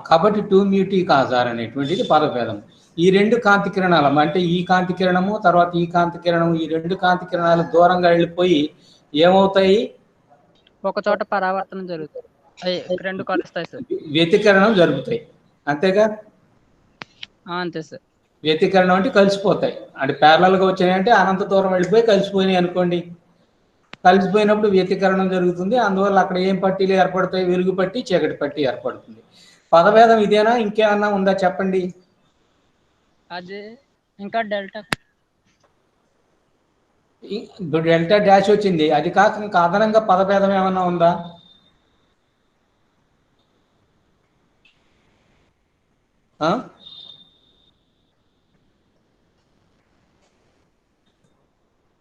కాబట్టి 2μT కాజార్ అనేటువంటిది పదభేదం. ఈ రెండు కాంతి కిరణాలు అంటే ఈ కాంతి కిరణము తర్వాత ఈ కాంతి కిరణము, ఈ రెండు కాంతి కిరణాలు దూరంగా వెళ్ళిపోయి ఏమవుతాయి? ఒక చోట పరావర్తనం జరుగుతుంది. రెండు కలుస్తాయి సార్. వ్యతికరణం జరుగుతాయి. అంతేగా? అంతే సార్. వ్యతికరణం అంటే కలిసిపోతాయి. అంటే ప్యారలల్గా వచ్చినాయి అంటే అనంత దూరం వెళ్ళిపోయి కలిసిపోయినాయి అనుకోండి. కలిసిపోయినప్పుడు వ్యతికరణం జరుగుతుంది. అందువల్ల అక్కడ ఏం పట్టీలు ఏర్పడతాయి? వెలుగు పట్టి, చీకటి పట్టి ఏర్పడుతుంది. పదభేదం ఇదేనా? ఇంకేమన్నా ఉందా చెప్పండి? అదే ఇంకా డెల్టా డెల్టా డాష్ వచ్చింది. అది కాక ఇంకా అదనంగా పదభేదం ఏమన్నా ఉందా?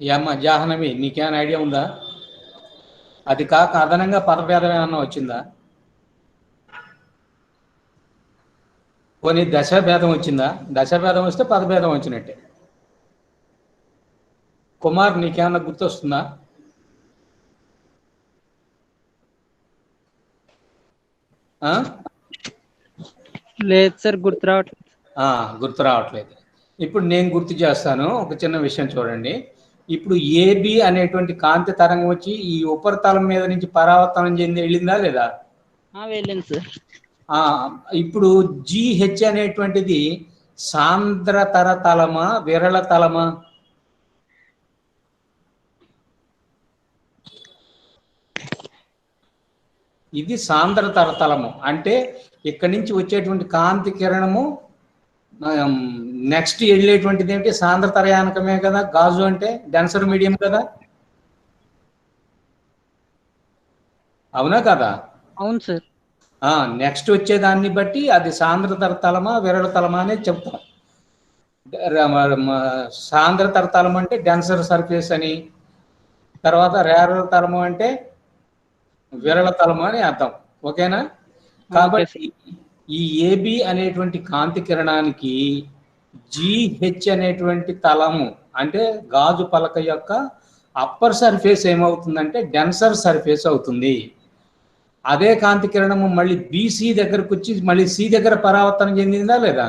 ఏమ్మా జాహ్నవి, నీకేమైనా ఐడియా ఉందా? అది కాక అదనంగా పదభేదం ఏమన్నా వచ్చిందా? పోనీ దశభేదం వచ్చిందా? దశభేదం వస్తే పదభేదం వచ్చినట్టే. కుమార్, నీకేమన్నా గుర్తొస్తుందా? లేదు సార్, గుర్తు రావట్లేదు. గుర్తు రావట్లేదు. ఇప్పుడు నేను గుర్తు చేస్తాను. ఒక చిన్న విషయం చూడండి. ఇప్పుడు ఏబి అనేటువంటి కాంతి తరంగం వచ్చి ఈ ఉపరితలం మీద నుంచి పరావర్తనం చెంది వెళ్ళిందా లేదా? వెళ్ళింది సార్. ఇప్పుడు జిహెచ్ అనేటువంటిది సాంద్రతర తలమా విరళ తలమా? ఇది సాంద్రతర తలము. అంటే ఇక్కడి నుంచి వచ్చేటువంటి కాంతి కిరణము నెక్స్ట్ వెళ్ళేటువంటిది ఏంటి? సాంద్రతరయానకమే కదా. గాజు అంటే డెన్సర్ మీడియం కదా. అవునా కదా? అవును సార్. నెక్స్ట్ వచ్చేదాన్ని బట్టి అది సాంద్రతర తలమా విరళ తలమా అనేది చెప్తాం. సాంద్రతర తలం అంటే డెన్సర్ సర్ఫేస్ అని, తర్వాత రేరర్ తలము అంటే విరళ తలము అని అర్థం. ఓకేనా? కాబట్టి ఈ ఏబి అనేటువంటి కాంతి కిరణానికి GH అనేటువంటి తలము అంటే గాజు పలక యొక్క అప్పర్ సర్ఫేస్ ఏమవుతుందంటే డెన్సర్ సర్ఫేస్ అవుతుంది. అదే కాంతి కిరణము మళ్ళీ BC దగ్గరకు వచ్చి మళ్ళీ C దగ్గర పరావర్తనం చెందిందా లేదా?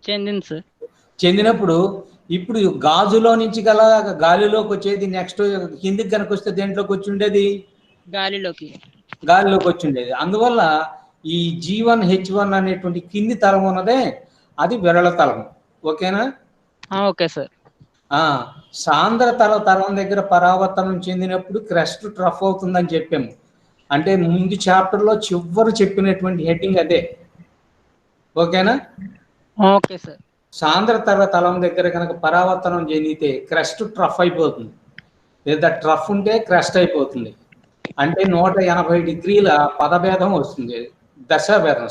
చెందింది సార్. చెందినప్పుడు ఇప్పుడు గాజులో నుంచి గల గాలిలోకి వచ్చేది నెక్స్ట్ కిందికి కనుక వస్తే దేంట్లోకి వచ్చి ఉండేది? గాలిలోకి వచ్చి ఉండేది. అందువల్ల ఈ G1H1 అనేటువంటి కింది తలం ఉన్నదే అది విరళ తలం. ఓకేనా? Okay sir. సాంద్ర తలం దగ్గర పరావర్తనం చెందినప్పుడు క్రెస్ట్ ట్రఫ్ అవుతుందని చెప్పాము. అంటే ముందు చాప్టర్లో చివరి చెప్పినటువంటి హెడ్డింగ్ అదే. ఓకేనా? Okay sir. సాంద్ర తలం దగ్గర కనుక పరావర్తనం చెందితే క్రెస్ట్ ట్రఫ్ అయిపోతుంది, లేదా ట్రఫ్ ఉంటే క్రెస్ట్ అయిపోతుంది. అంటే 180 డిగ్రీల పదభేదం వస్తుంది, దశాభేదం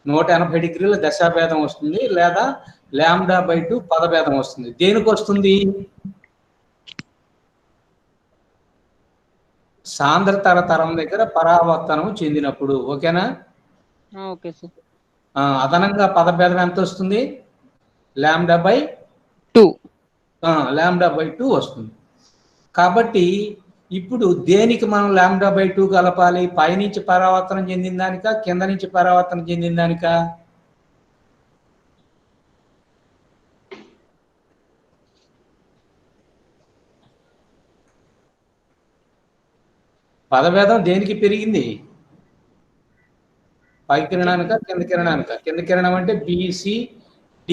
180 డిగ్రీల దశాభేదం వస్తుంది, లేదా λ/2 పదభేదం వస్తుంది. దేనికి వస్తుంది? సాంద్ర తరం దగ్గర పరావర్తనం చెందినప్పుడు. ఓకేనా? Okay sir. అదనంగా పదభేదం ఎంత వస్తుంది? λ/2 వస్తుంది. కాబట్టి ఇప్పుడు దేనికి మనం λ/2 కలపాలి? పైనుంచి పరావర్తనం చెందిన దానిక, కింద నుంచి పరావర్తనం చెందిన దానిక? పదభేదం దేనికి పెరిగింది? పై కిరణానిక, కింద కిరణానిక? కింద కిరణం అంటే BC D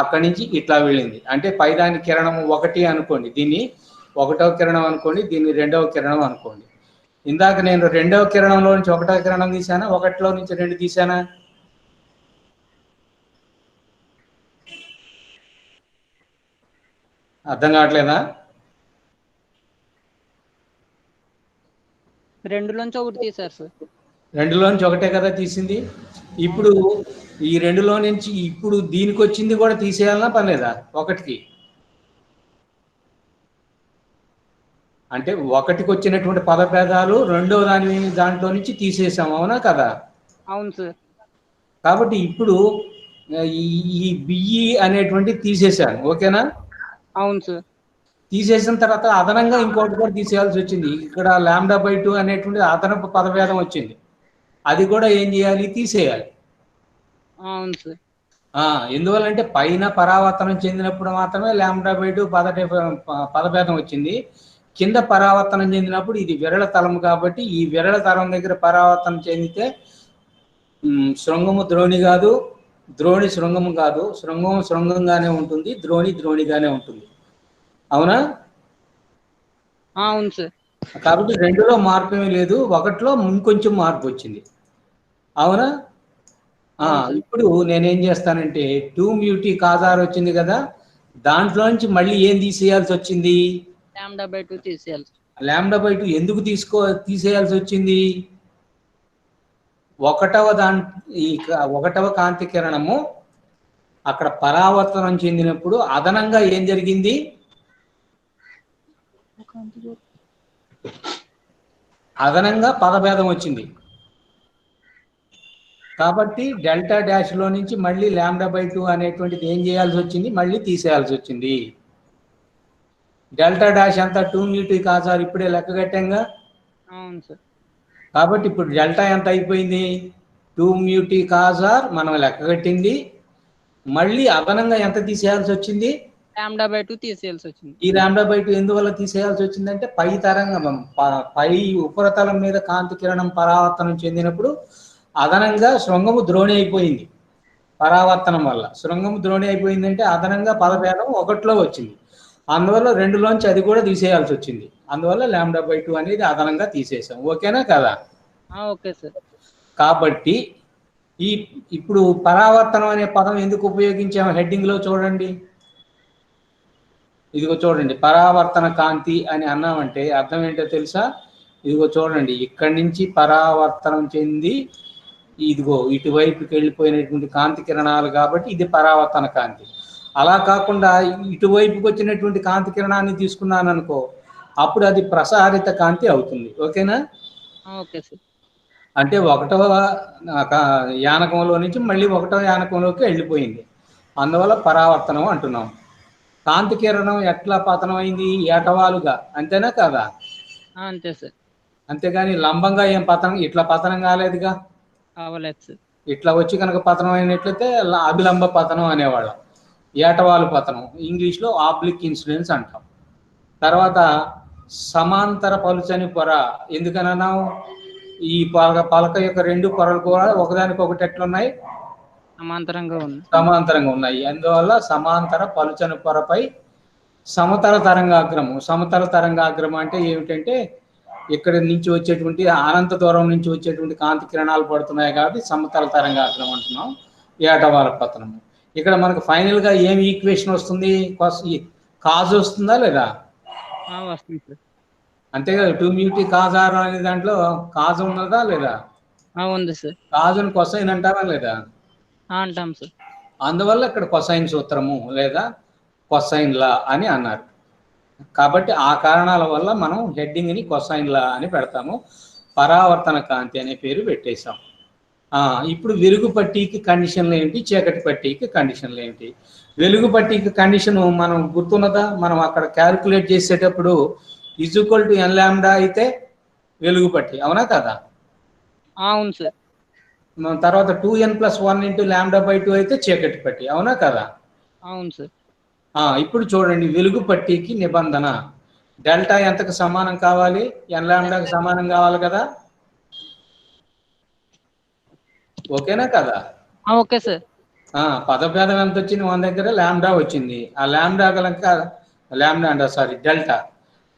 అక్కడి నుంచి ఇట్లా వెళ్ళింది. అంటే పైదాని కిరణం 1 అనుకోండి, దీన్ని 1వ కిరణం అనుకోండి, దీన్ని 2వ కిరణం అనుకోండి. ఇందాక నేను 2వ కిరణంలో నుంచి 1వ కిరణం తీసానా, 1లో నుంచి 2 తీసానా? అర్థం కావట్లేదా? 2లోంచి 1 తీశారు సార్. 2లోంచి 1 కదా తీసింది. ఇప్పుడు ఈ 2లో నుంచి ఇప్పుడు దీనికి వచ్చింది కూడా తీసేయాలన్నా పర్లేదా? 1కి అంటే 1కి వచ్చినటువంటి పదభేదాలు 2వ దాంట్లో నుంచి తీసేసాం, అవునా కదా? అవును సార్. కాబట్టి ఇప్పుడు ఈ BE అనేటువంటి తీసేశాను. ఓకేనా? అవును సార్. తీసేసిన తర్వాత అదనంగా ఇంకోటి కూడా తీసేయాల్సి వచ్చింది. ఇక్కడ λ/2 అనేటువంటి అదనపు పదభేదం వచ్చింది. అది కూడా ఏం చేయాలి? తీసేయాలి. అవును సార్. ఎందువల్లంటే పైన పరావర్తనం చెందినప్పుడు మాత్రమే λ/2 పదభేదం వచ్చింది. కింద పరావర్తనం చెందినప్పుడు ఇది విరళ తలం కాబట్టి ఈ విరళ తలం దగ్గర పరావర్తనం చెందితే శృంగము ద్రోణి కాదు, ద్రోణి శృంగము కాదు. శృంగం శృంగంగానే ఉంటుంది, ద్రోణి ద్రోణిగానే ఉంటుంది. అవునా? అవును సార్. కాబట్టి 2లో మార్పు ఏమీ లేదు, 1లో ఇంకొంచెం మార్పు వచ్చింది. అవునా? ఇప్పుడు నేనేం చేస్తానంటే 2μT కాజార్ వచ్చింది కదా, దాంట్లో నుంచి మళ్ళీ ఏం తీసేయాల్సి వచ్చింది? λ/2 తీసేయాలి. λ/2 ఎందుకు తీసేయాల్సి వచ్చింది? 1వ కాంతి కిరణము అక్కడ పరావర్తనం చెందినప్పుడు అదనంగా ఏం జరిగింది? అదనంగా పదభేదం వచ్చింది. కాబట్టి డెల్టా డాష్ లో నుంచి మళ్ళీ λ/2 అనేటువంటిది ఏం చేయాల్సి వచ్చింది? మళ్ళీ తీసేయాల్సి వచ్చింది. డెల్టా డాష్ అంతా 2μT కాజార్ ఇప్పుడే లెక్క కట్టాంగా. అవును సార్. కాబట్టి ఇప్పుడు డెల్టా ఎంత అయిపోయింది? 2μT కాజార్ మనం లెక్క కట్టింది. మళ్ళీ అదనంగా ఎంత తీసేయాల్సి వచ్చింది? λ/2 తీసేయాల్సి వచ్చింది. ఈ λ/2 ఎందువల్ల తీసేయాల్సి వచ్చిందంటే పై తరంగం పై ఉపరితలం మీద కాంతి కిరణం పరావర్తనం చెందినప్పుడు అదనంగా శృంగము ద్రోణి అయిపోయింది. పరావర్తనం వల్ల శృంగము ద్రోణి అయిపోయిందంటే అదనంగా పదభేదం 1లో వచ్చింది. అందువల్ల 2లోంచి అది కూడా తీసేయాల్సి వచ్చింది. అందువల్ల λ/2 అనేది అదనంగా తీసేసాం. ఓకేనా కదా? Okay sir. కాబట్టి ఇప్పుడు పరావర్తనం అనే పదం ఎందుకు ఉపయోగించాము హెడ్డింగ్ లో చూడండి. ఇదిగో చూడండి, పరావర్తన కాంతి అని అన్నామంటే అర్థం ఏంటో తెలుసా? ఇదిగో చూడండి, ఇక్కడి నుంచి పరావర్తనం చెంది ఇదిగో ఇటువైపుకి వెళ్ళిపోయినటువంటి కాంతి కిరణాలు కాబట్టి ఇది పరావర్తన కాంతి. అలా కాకుండా ఇటువైపుకి వచ్చినటువంటి కాంతి కిరణాన్ని తీసుకున్నాను అనుకో, అప్పుడు అది ప్రసారిత కాంతి అవుతుంది. ఓకేనా? Okay sir. అంటే ఒకటవ యానకంలో నుంచి మళ్ళీ ఒకటవ యానకంలోకి వెళ్ళిపోయింది. అందువల్ల పరావర్తనం అంటున్నాం. కాంతి కిరణం ఎట్లా పతనం అయింది? ఏటవాలుగా, అంతేనా కదా? అంతే సార్. అంతేగాని లంబంగా ఏం పతనం, ఇట్లా పతనం కాలేదుగా. అవ్వలేదు సార్. ఇట్లా వచ్చి కనుక పతనం అయినట్లయితే అభిలంబ పతనం అనేవాళ్ళం. ఏటవాలు పతనం, ఇంగ్లీష్లో ఆబ్లిక్ ఇన్సిడెన్స్ అంటాం. తర్వాత సమాంతర పలుచని పొర, ఎందుకనన్నాం? ఈ పలక యొక్క రెండు పొరలు కూడా ఒకదానికొకటి ఎట్లున్నాయి? సమాంతరంగా ఉంది. సమాంతరంగా ఉన్నాయి. అందువల్ల సమాంతర పలుచని పొరపై సమతల తరంగాగ్రము. సమతల తరంగాగ్రమం అంటే ఏమిటంటే ఇక్కడ నుంచి వచ్చేటువంటి అనంత దూరం నుంచి వచ్చేటువంటి కాంతి కిరణాలు పడుతున్నాయి కాబట్టి సమతల తరంగాగ్రమం అంటున్నాం. ఏటవాల పతనము. ఇక్కడ మనకు ఫైనల్ గా ఏమి ఈక్వేషన్ వస్తుంది? కాజ్ వస్తుందా లేదా? వస్తుంది సార్. అంతేగా, 2μt cos r అనే దాంట్లో కాజ్ ఉన్నదా లేదా? ఉంది సార్. కాజును కొసైన్ అంటారా లేదా? అంటాం సార్. అందువల్ల ఇక్కడ కొసైన్ సూత్రము లేదా కొసైన్ లా అని అన్నారు. కాబట్టి ఆ కారణాల వల్ల మనం హెడ్డింగ్ని కొసైన్ లా అని పెడతాము. పరావర్తన కాంతి అనే పేరు పెట్టేశాం. ఇప్పుడు వెలుగు పట్టీకి కండిషన్లు ఏంటి, చీకటి పట్టీకి కండిషన్లు ఏంటి? వెలుగు పట్టీకి కండిషన్ మనం గుర్తున్నదా? మనం అక్కడ క్యాలిక్యులేట్ చేసేటప్పుడు ఈక్వల్ టు n లాంబ్డా అయితే వెలుగు పట్టి, అవునా కదా? అవును సార్. తర్వాత 2n+1 ఇంటూ λ/2 అయితే చీకటి పట్టి, అవునా కదా? అవును సార్. ఇప్పుడు చూడండి, వెలుగు పట్టీకి నిబంధన డెల్టా ఎంతకు సమానం కావాలి? n లాంబ్డాకి సమానం కావాలి కదా? ఓకేనా కదా? Okay sir. పదభేదం ఎంత వచ్చింది? 1 దగ్గర లాంబ్డా వచ్చింది. ఆ లాంబ్డా కనుక డెల్టా,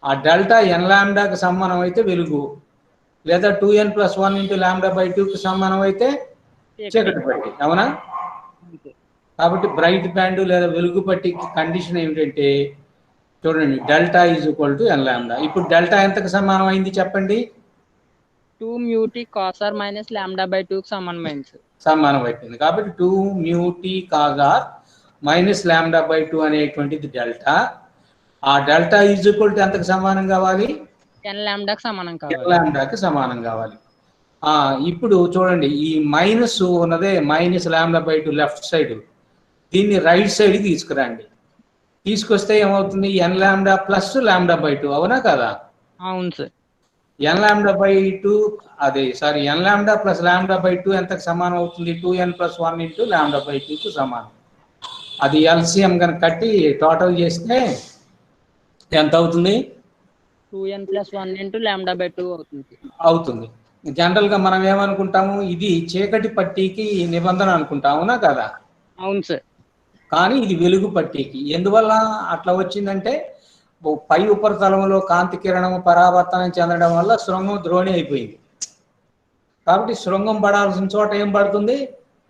ఆ డెల్టా n లాంబ్డాకి సమానం అయితే వెలుగు, లేదా 2n+1 ఇంటూ λ/2కి సమానం అయితే చీకటి పట్టి, అవునా? కాబట్టి బ్రైట్ బ్యాండ్ లేదా వెలుగు పట్టికి కండిషన్ ఏమిటంటే చూడండి, delta is equal to n lambda. ఇప్పుడు డెల్టా ఎంతకు సమానం అయింది చెప్పండి? 2μt cos r మైనస్ λ/2కి సమానమైంది సార్. సమానం అయిపోయింది. కాబట్టి 2μt cos r మైనస్ λ/2 అనేటువంటిది డెల్టా. ఆ డెల్టా ఈజ్ ఈక్వల్ టు ఎంతకు సమానం కావాలి? n లాంబ్డాకి సమానం కావాలి. n లాంబ్డాకి సమానం కావాలి. ఇప్పుడు చూడండి, ఈ మైనస్ ఉన్నదే మైనస్ λ/2 లెఫ్ట్ సైడ్, దీన్ని రైట్ సైడ్ తీసుకురండి. తీసుకొస్తే ఏమవుతుంది? n లాంబ్డా ప్లస్ λ/2, అవునా కదా? అవును సార్. n λ/2 n లాంబ్డా ప్లస్ λ/2 ఎంతకు సమానం అవుతుంది? 2n+1 ఇంటూ λ/2కు సమానం. అది ఎల్సిఎం కనుక కట్టి టోటల్ చేస్తే ఎంత అవుతుంది? 2n+1 ఇంటూ λ/2 అవుతుంది. అవుతుంది. జనరల్గా మనం ఏమనుకుంటాము? ఇది చీకటి పట్టీకి నిబంధన అనుకుంటాం, అవునా కదా? అవును సార్. కానీ ఇది వెలుగు పట్టీకి. ఎందువల్ల అట్లా వచ్చిందంటే పై ఉపరితలంలో కాంతి కిరణం పరావర్తనం చెందడం వల్ల శృంగం ద్రోణి అయిపోయింది. కాబట్టి శృంగం పడాల్సిన చోట ఏం పడుతుంది?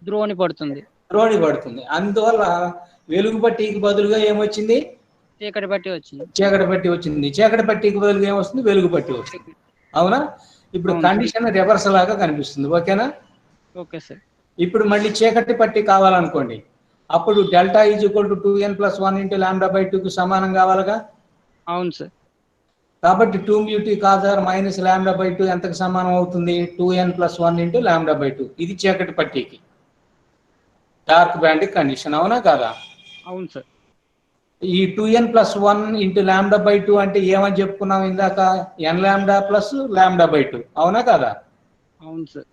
ద్రోణి పడుతుంది. ద్రోణి పడుతుంది. అందువల్ల వెలుగు పట్టీకి బదులుగా ఏమొచ్చింది? చీకటి పట్టి వచ్చింది. చీకటి పట్టి వచ్చింది. చీకటి పట్టీకి బదులుగా ఏమొస్తుంది? వెలుగు పట్టి వస్తుంది, అవునా? ఇప్పుడు కండిషన్ రివర్స్ లాగా కనిపిస్తుంది. ఓకేనా? Okay sir. ఇప్పుడు మళ్ళీ చీకటి పట్టి కావాలనుకోండి, అప్పుడు delta is equal to 2n+1 into λ/2కు సమానం కావాలిగా? అవును సార్. కాబట్టి 2μt cos r మైనస్ λ/2 ఎంతకు సమానం అవుతుంది? 2n+1 into λ/2. ఇది చీకటి పట్టీకి డార్క్ బ్యాండ్ కండిషన్, అవునా కదా? అవును సార్. ఈ 2n+1 ఇంటూ λ/2 అంటే ఏమని చెప్పుకున్నాం ఇందాక? n లాంబ్డా ప్లస్ λ/2, అవునా కదా? అవును సార్.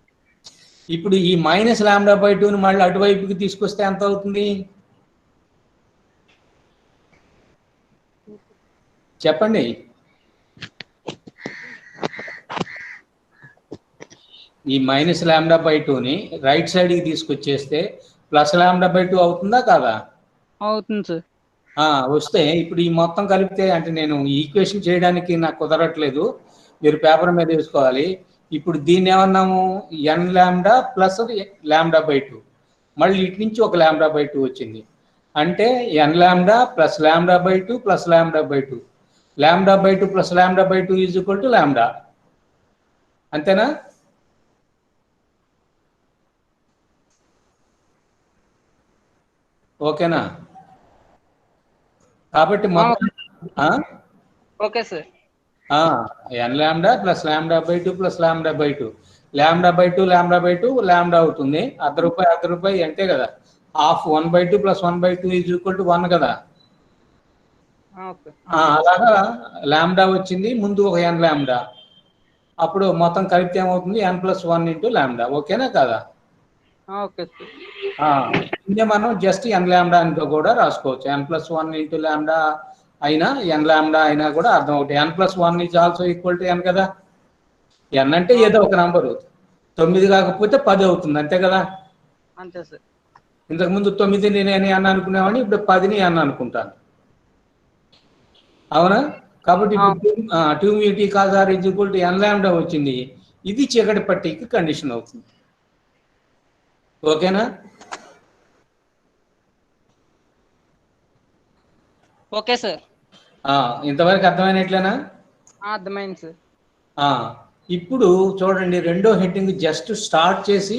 ఇప్పుడు ఈ మైనస్ λ/2ని మళ్ళీ అటువైపుకి తీసుకొస్తే ఎంత అవుతుంది చెప్పండి? ఈ మైనస్ λ/2ని రైట్ సైడ్కి తీసుకొచ్చేస్తే ప్లస్ λ/2 అవుతుందా కాదా? అవుతుంది సార్. వస్తే ఇప్పుడు ఈ మొత్తం కలిపితే, అంటే నేను ఈ ఈక్వేషన్ చేయడానికి నాకు కుదరట్లేదు, మీరు పేపర్ మీద వేసుకోవాలి. ఇప్పుడు దీన్ని ఏమన్నాము? n లాంబ్డా ప్లస్ λ/2, మళ్ళీ ఇటు నుంచి ఒక λ/2 వచ్చింది. అంటే n lambda plus λ/2 plus λ/2, λ/2 plus λ/2 is equal to lambda. అంతేనా? ఓకేనా? కాబట్టి మొత్తం okay sir. n lambda plus λ/2 plus λ/2, λ/2 λ/2 λ అవుతుంది. ₹1 అంతే కదా. హాఫ్ 1/2 + 1/2 = 1 కదా. ఓకే. అలాగా లాంబ్డా వచ్చింది, ముందు ఒక n లాంబ్డా, అప్పుడు మొత్తం కలిపితే ఏమవుతుంది n+1 × లాంబ్డా. ఓకేనా కదా. Okay sir. ఇదే మనం జస్ట్ n లాంబ్డా అని కూడా రాసుకోవచ్చు. n+1 × లాంబ్డా అయినా n లాంబ్డా అయినా కూడా అర్థం ఒకటి. n+1 is also equal to n కదా. n అంటే ఏదో ఒక నంబరు, 9 కాకపోతే 10 అవుతుంది, అంతే కదా. అంతే సార్. ఇంతకుముందు 9ని నేను n అనుకునేవాడిని, ఇప్పుడు 10ని n అనుకుంటాను, అవునా. కాబట్టి ఇప్పుడు 2μt cos r = n lambda వచ్చింది. ఇది చీకటి పట్టీకి కండిషన్ అవుతుంది. ఓకేనా. Okay sir. ఇంతవరకు అర్థమైనట్లేనా. అర్థమైంది సార్. ఇప్పుడు చూడండి, రెండో హెడ్డింగ్ జస్ట్ స్టార్ట్ చేసి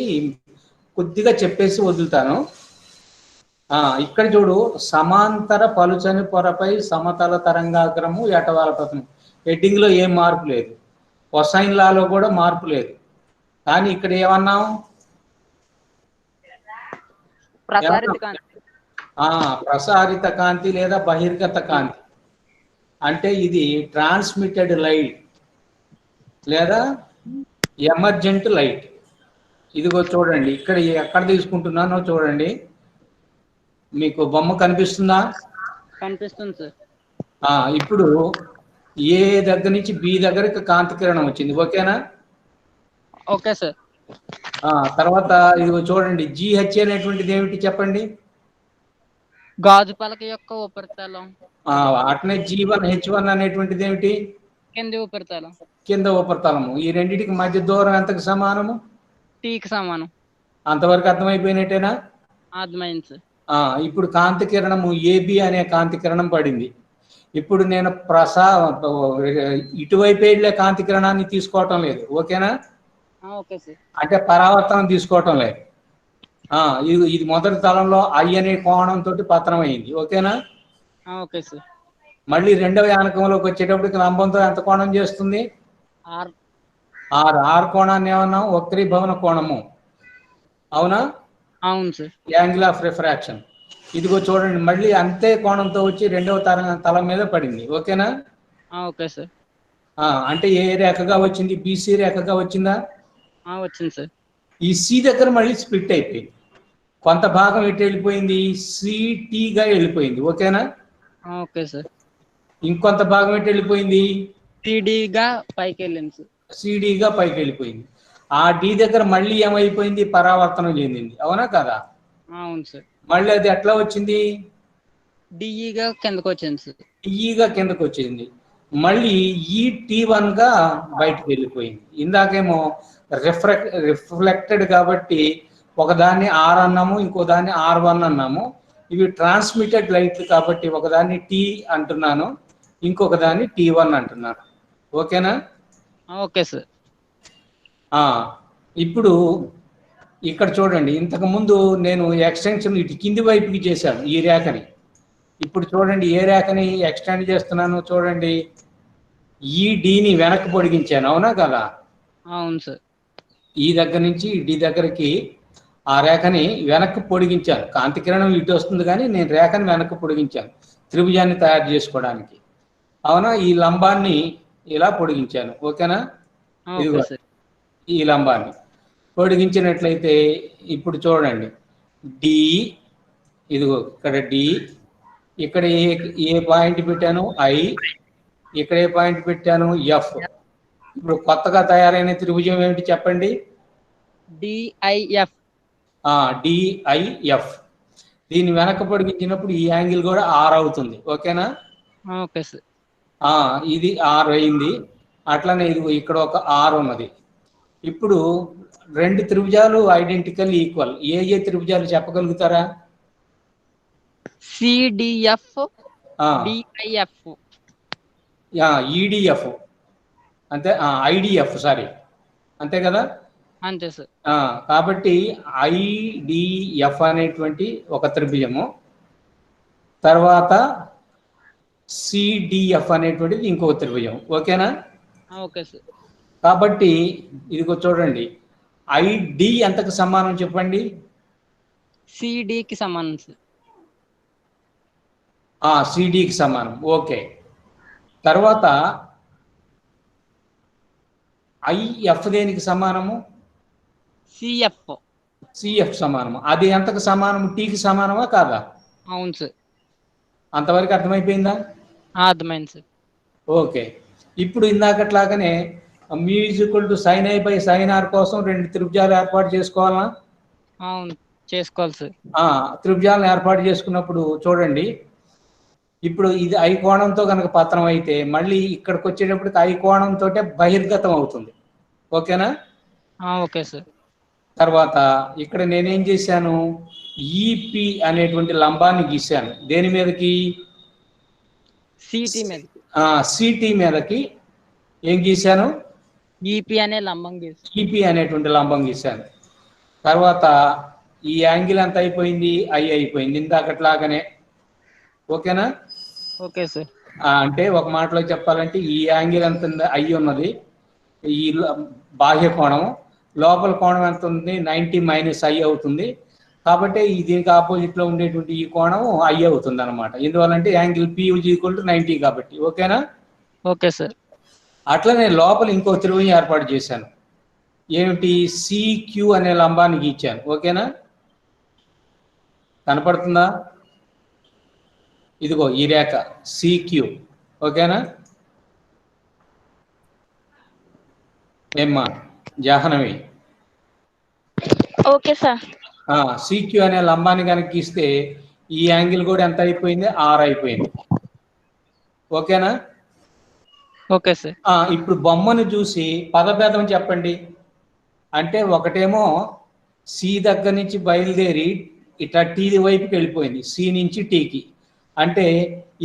కొద్దిగా చెప్పేసి వదులుతాను. ఇక్కడ చూడు, సమాంతర పలుచని పొరపై సమతల తరంగాగ్రము ఎటవాల పతనం. హెడ్డింగ్ లో ఏం మార్పు లేదు, కొసైన్ లాలో కూడా మార్పు లేదు. కానీ ఇక్కడ ఏమన్నాం, ప్రసారిత కాంతి లేదా బహిర్గత కాంతి. అంటే ఇది ట్రాన్స్మిటెడ్ లైట్ లేదా ఎమర్జెంట్ లైట్. ఇదిగో చూడండి, ఇక్కడ ఎక్కడ తీసుకుంటున్నానో చూడండి, మీకు బొమ్మ కనిపిస్తుందా. కనిపిస్తుంది సార్. ఇప్పుడు ఏ దగ్గర నుంచి బి దగ్గరికి కాంతి కిరణం వచ్చింది. ఓకేనా. Okay sir. తర్వాత ఇదిగో చూడండి, GH అనేటువంటిది ఏమిటి చెప్పండి. గాజు పలక యొక్క ఉపరితలం. అట్నే G1 H1 అనేటువంటిది ఏమిటి, కింది ఉపరితలం. కింద ఉపరితలము. ఈ రెండింటికి మధ్య దూరం ఎంతకు సమానము, Tకి సమానం. అంతవరకు అర్థమైపోయినట్టేనా. అర్థమైంది సార్. ఇప్పుడు కాంతి కిరణము AB అనే కాంతి కిరణం పడింది. ఇప్పుడు నేను ఇటువైపు వెళ్ళే కాంతి కిరణాన్ని తీసుకోవటం లేదు. ఓకేనా. Okay sir. అంటే పరావర్తనం తీసుకోవటం లేదు. ఇది మొదటి తలంలో I అనే కోణంతో పతనం అయింది. ఓకేనా. Okay sir. మళ్ళీ రెండవ యానకంలోకి వచ్చేటప్పటికి లంబంతో ఎంత కోణం చేస్తుంది, ఆర్ కోణాన్ని ఏమన్నాం, వక్రీభవన కోణము, అవునా. అవును సార్. Angle of refraction. ఇదిగో చూడండి, మళ్ళీ అంతే కోణంతో వచ్చి రెండవ తలం మీద పడింది. ఓకేనా. Okay sir. అంటే ఏ రేఖగా వచ్చింది, BC రేఖగా వచ్చిందా. వచ్చింది సార్. ఈ C దగ్గర మళ్ళీ స్ప్లిట్ అయిపోయింది, కొంత భాగం ఎటు వెళ్ళిపోయింది, CTగా వెళ్ళిపోయింది. ఓకేనా. Okay sir. ఇంకొంత భాగం ఎటు వెళ్ళిపోయింది, CDగా పైకి వెళ్ళింది సార్. CDగా పైకి వెళ్ళిపోయింది. ఆ D దగ్గర మళ్ళీ ఏమైపోయింది, పరావర్తనం చెందింది, అవునా కదా. అవును సార్. మళ్ళీ అది ఎట్లా వచ్చింది, DEగా కిందకు వచ్చింది సార్. DEగా కిందకు వచ్చింది. మళ్ళీ T1గా బయటకు వెళ్ళిపోయింది. ఇందాకేమో రిఫ్లెక్టెడ్ కాబట్టి ఒకదాన్ని R అన్నాము, ఇంకో దాన్ని R1 అన్నాము. ఇవి ట్రాన్స్మిటెడ్ లైట్లు కాబట్టి ఒకదాన్ని T అంటున్నాను, ఇంకొక దాన్ని T1 అంటున్నాను. ఓకేనా. Okay sir. ఇప్పుడు ఇక్కడ చూడండి, ఇంతకు ముందు నేను ఎక్స్టెన్షన్ ఇటు కింది వైపుకి చేశాను ఈ రేఖని. ఇప్పుడు చూడండి ఏ రేఖని ఎక్స్టెండ్ చేస్తున్నాను చూడండి, ఈ Dని వెనక్కి పొడిగించాను, అవునా కదా. అవును సార్. ఈ దగ్గర నుంచి D దగ్గరికి ఆ రేఖని వెనక్కి పొడిగించాను. కాంతి కిరణం ఇటు వస్తుంది కానీ నేను రేఖని వెనక్కి పొడిగించాను త్రిభుజాన్ని తయారు చేసుకోవడానికి, అవునా. ఈ లంబాన్ని ఇలా పొడిగించాను. ఓకేనా. ఇదిగో ఈ లంబాన్ని పొడిగించినట్లయితే ఇప్పుడు చూడండి, D, ఇదిగో ఇక్కడ D, ఇక్కడ ఏ పాయింట్ పెట్టాను I, ఇక్కడ ఏ పాయింట్ పెట్టాను F. ఇప్పుడు కొత్తగా తయారైన త్రిభుజం ఏమిటి చెప్పండి, DIF. DIF. దీన్ని వెనక్కి పొడిగించినప్పుడు ఈ యాంగిల్ కూడా R అవుతుంది. ఓకేనా. Okay sir. ఇది R అయింది. అట్లనే ఇది ఇక్కడ ఒక R ఉన్నది. ఇప్పుడు రెండు త్రిభుజాలు ఐడెంటికల్ ఈక్వల్. ఏ త్రిభుజాలు చెప్పగలుగుతారా, CDF, DIF, EDF, అంతే. IDF, సారీ, అంతే కదా. అంతే సార్. కాబట్టి IDF అనేటువంటి ఒక త్రిభుజము, తర్వాత CDF అనేటువంటిది ఇంకొక త్రిభుజం. ఓకేనా. Okay sir. కాబట్టి ఇదిగో చూడండి, ఐడి ఎంతకు సమానం చెప్పండి? సిడికి సమానం సార్. సిడికి సమానం. ఓకే. తర్వాత ఐఎఫ్ దేనికి సమానము? సిఎఫ్. సిఎఫ్ సమానము. అది ఎంతకు సమానము? టీకి సమానమా కాదా? అవును సార్. అంతవరకు అర్థమైపోయిందా? అర్థమైంది సార్. ఓకే. ఇప్పుడు ఇందాకట్లాగానే mu is equal to sine I by sine R కోసం 2 త్రిభుజాలు ఏర్పాటు చేసుకోవాలా? అవును, చేసుకోవాలి సార్. త్రిభుజాలను ఏర్పాటు చేసుకున్నప్పుడు చూడండి, ఇప్పుడు ఇది ఐ కోణంతో కనుక పత్రం అయితే మళ్ళీ ఇక్కడికి వచ్చేటప్పటికి ఐ కోణంతో బహిర్గతం అవుతుంది. ఓకేనా? Okay sir. తర్వాత ఇక్కడ నేనేం చేశాను, ఈపి అనేటువంటి లంబాన్ని గీశాను. దేని మీదకి? సిటి మీద. సిటి మీదకి ఏం గీశాను? ఈపి అనే లంబం గీసాను. ఈపి అనేటువంటి లంబం గీశాను. తర్వాత ఈ యాంగిల్ ఎంత అయిపోయింది? ఐ అయిపోయింది ఇందాకట్లాగానే. ఓకేనా? Okay sir. అంటే ఒక మాటలో చెప్పాలంటే ఈ యాంగిల్ ఎంత ఐ ఉన్నది, ఈ బాహ్య కోణం, లోపల కోణం ఎంత ఉంది? 90 మైనస్ ఐ అవుతుంది. కాబట్టి దీనికి ఆపోజిట్ లో ఉండేటువంటి ఈ కోణం ఐ అవుతుంది అనమాట. ఎందువల్లంటే యాంగిల్ పి ఈక్వల్ టు 90 కాబట్టి. ఓకేనా? Okay sir. అట్లనే లోపల ఇంకో త్రిభుజం ఏర్పాటు చేశాను. ఏమిటి? సిక్యూ అనే లంబాన్ని గీచాను. ఓకేనా? కనపడుతుందా? ఇదిగో ఈ రేఖ సిక్యూ. ఓకేనా? ఏమ్మా జాహ్నవి? Okay sir. సిక్యూ అనే లంబాన్ని కనుక గీస్తే ఈ యాంగిల్ కూడా ఎంత అయిపోయింది? 6 అయిపోయింది. ఓకేనా? Okay sir. ఇప్పుడు బొమ్మను చూసి పదభేదం చెప్పండి. అంటే ఒకటేమో సి దగ్గర నుంచి బయలుదేరి ఇట్లా టీ వైపుకి వెళ్ళిపోయింది, సి నుంచి టీకి. అంటే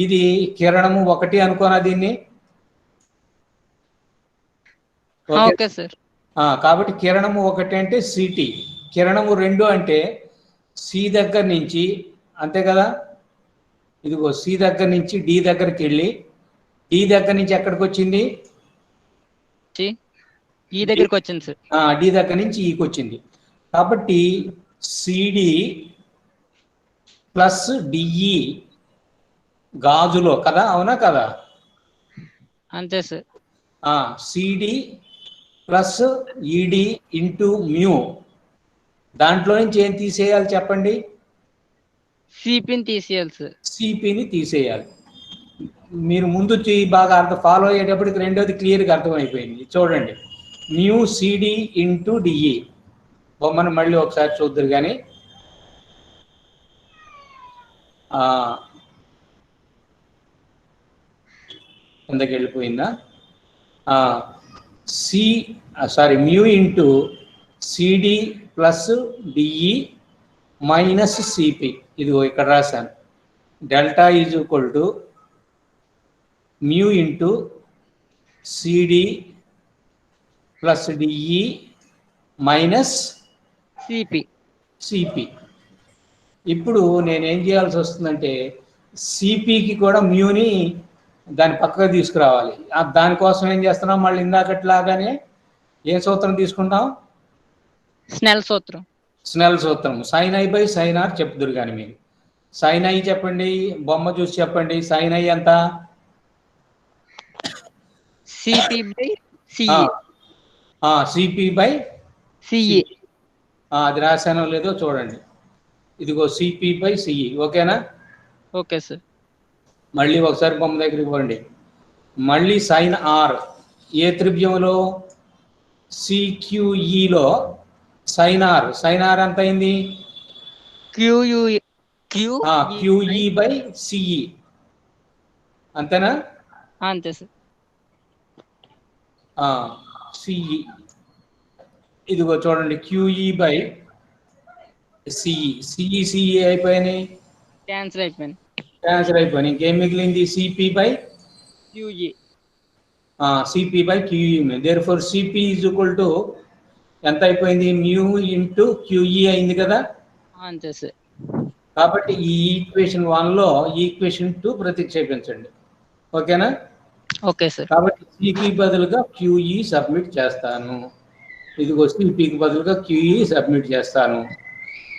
ఇది కిరణము 1 అనుకోనా దీన్ని? Okay sir. కాబట్టి కిరణము 1 అంటే సిటీ, కిరణము 2 అంటే సి దగ్గర నుంచి, అంతే కదా? ఇదిగో సి దగ్గర నుంచి డి దగ్గరికి వెళ్ళి, డి దగ్గర నుంచి ఎక్కడికి వచ్చింది? ఈ దగ్గరికి వచ్చింది సార్. డి దగ్గర నుంచి ఈకి వచ్చింది. కాబట్టి సిడి ప్లస్ డిఈ గాజులో కదా, అవునా కదా? అంతే సార్. సిడి ప్లస్ ఈడి ఇంటూ మ్యూ, దాంట్లో నుంచి ఏం తీసేయాలి చెప్పండి? సిపిని తీసేయాలి సార్. సిపిని తీసేయాలి. మీరు ముందు బాగా ఫాలో అయ్యేటప్పటికి రెండోది క్లియర్గా అర్థమైపోయింది. చూడండి, మ్యూ సిడి ఇంటూ డిఈ. బొమ్మను మళ్ళీ ఒకసారి చూద్దరు కానీ, కిందకి వెళ్ళిపోయిందా? Mu into CD plus DE minus CP. ఇదిగో ఇక్కడ రాశాను. Delta is equal to mu into CD plus DE minus CP. ఇప్పుడు నేనేం చేయాల్సి వస్తుందంటే సిపికి కూడా మ్యూని దాని పక్కకు తీసుకురావాలి. దానికోసం ఏం చేస్తున్నాం? మళ్ళీ ఇందాకట్లాగానే ఏ సూత్రం తీసుకుంటాం? స్నెల్ సూత్రం. Sine I by sine R చెప్తురు కానీ మీరు. సైన్ ఐ చెప్పండి, బొమ్మ చూసి చెప్పండి. సైన్ ఐ ఎంత? CP by CE. CP by CE. అది రాశానో లేదో చూడండి. ఇదిగో సిపి బై సిఈ. ఓకేనా? Okay sir. మళ్ళీ ఒకసారి బొమ్మ దగ్గరికి పోండి. మళ్ళీ సైన్ ఆర్ ఏ త్రిభుజంలో? సిక్యూఈలో సైన్ ఆర్ ఎంత అయింది? QE by CE. అంతేనా? అంతే సార్. సిఈ ఇదిగో చూడండి, క్యూఈ బై సిఈ. సిఈ అయిపోయినాయి, క్యాన్సిల్ అయిపోయినాయి. ఇంకేం మిగిలింది? CP by QE. CP by QE. Therefore CP is equal to ఎంత అయిపోయింది? మ్యూ ఇంటూ క్యూఈ అయింది కదా? అంతే సార్. కాబట్టి ఈ ఈక్వేషన్ 1లో ఈక్వేషన్ 2 ప్రతిక్షేపించండి. ఓకేనా? Okay sir. కాబట్టి సిపి బదులుగా క్యూఈ సబ్మిట్ చేస్తాను. ఇదిగో సిపికి బదులుగా క్యూఈ సబ్మిట్ చేస్తాను.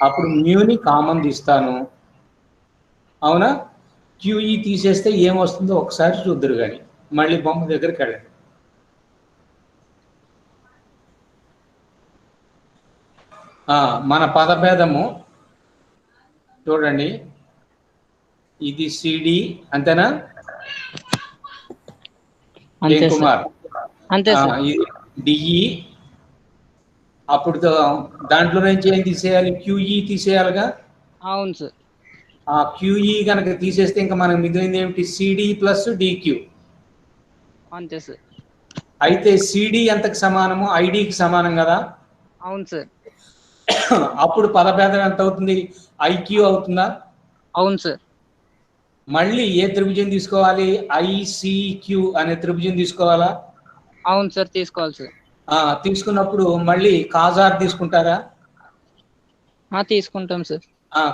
అప్పుడు మ్యూని కామన్ తీస్తాను. అవునా? క్యూఈ తీసేస్తే ఏమొస్తుందో ఒకసారి చూద్దరు కానీ మళ్ళీ బొమ్మ దగ్గరికి వెళ్ళండి. మన పదభేదము చూడండి, ఇది సిడి అంతేనా ఏం కుమార్? అంతే సార్. ఇది డిఈ. అప్పుడు దాంట్లో నుంచి ఏం తీసేయాలి? క్యూఈ తీసేయాలిగా. అవును సార్. ఆ క్యూఈ కనుక తీసేస్తే ఇంకా మనకు మిగిలింది ఏమిటి? CD plus DQ. అంతే సార్. అయితే సిడి ఎంతకు సమానము? ఐడికి సమానం కదా. అవును సార్. అప్పుడు పదభేదం ఎంత అవుతుంది? ఐక్యూ అవుతుందా? అవును సార్. మళ్ళీ ఏ త్రిభుజం తీసుకోవాలి? ఐసిక్యూ అనే త్రిభుజం తీసుకోవాలా? అవును సార్, తీసుకోవాలి సార్. తీసుకున్నప్పుడు మళ్ళీ కాజార్ తీసుకుంటారా? తీసుకుంటాం సార్.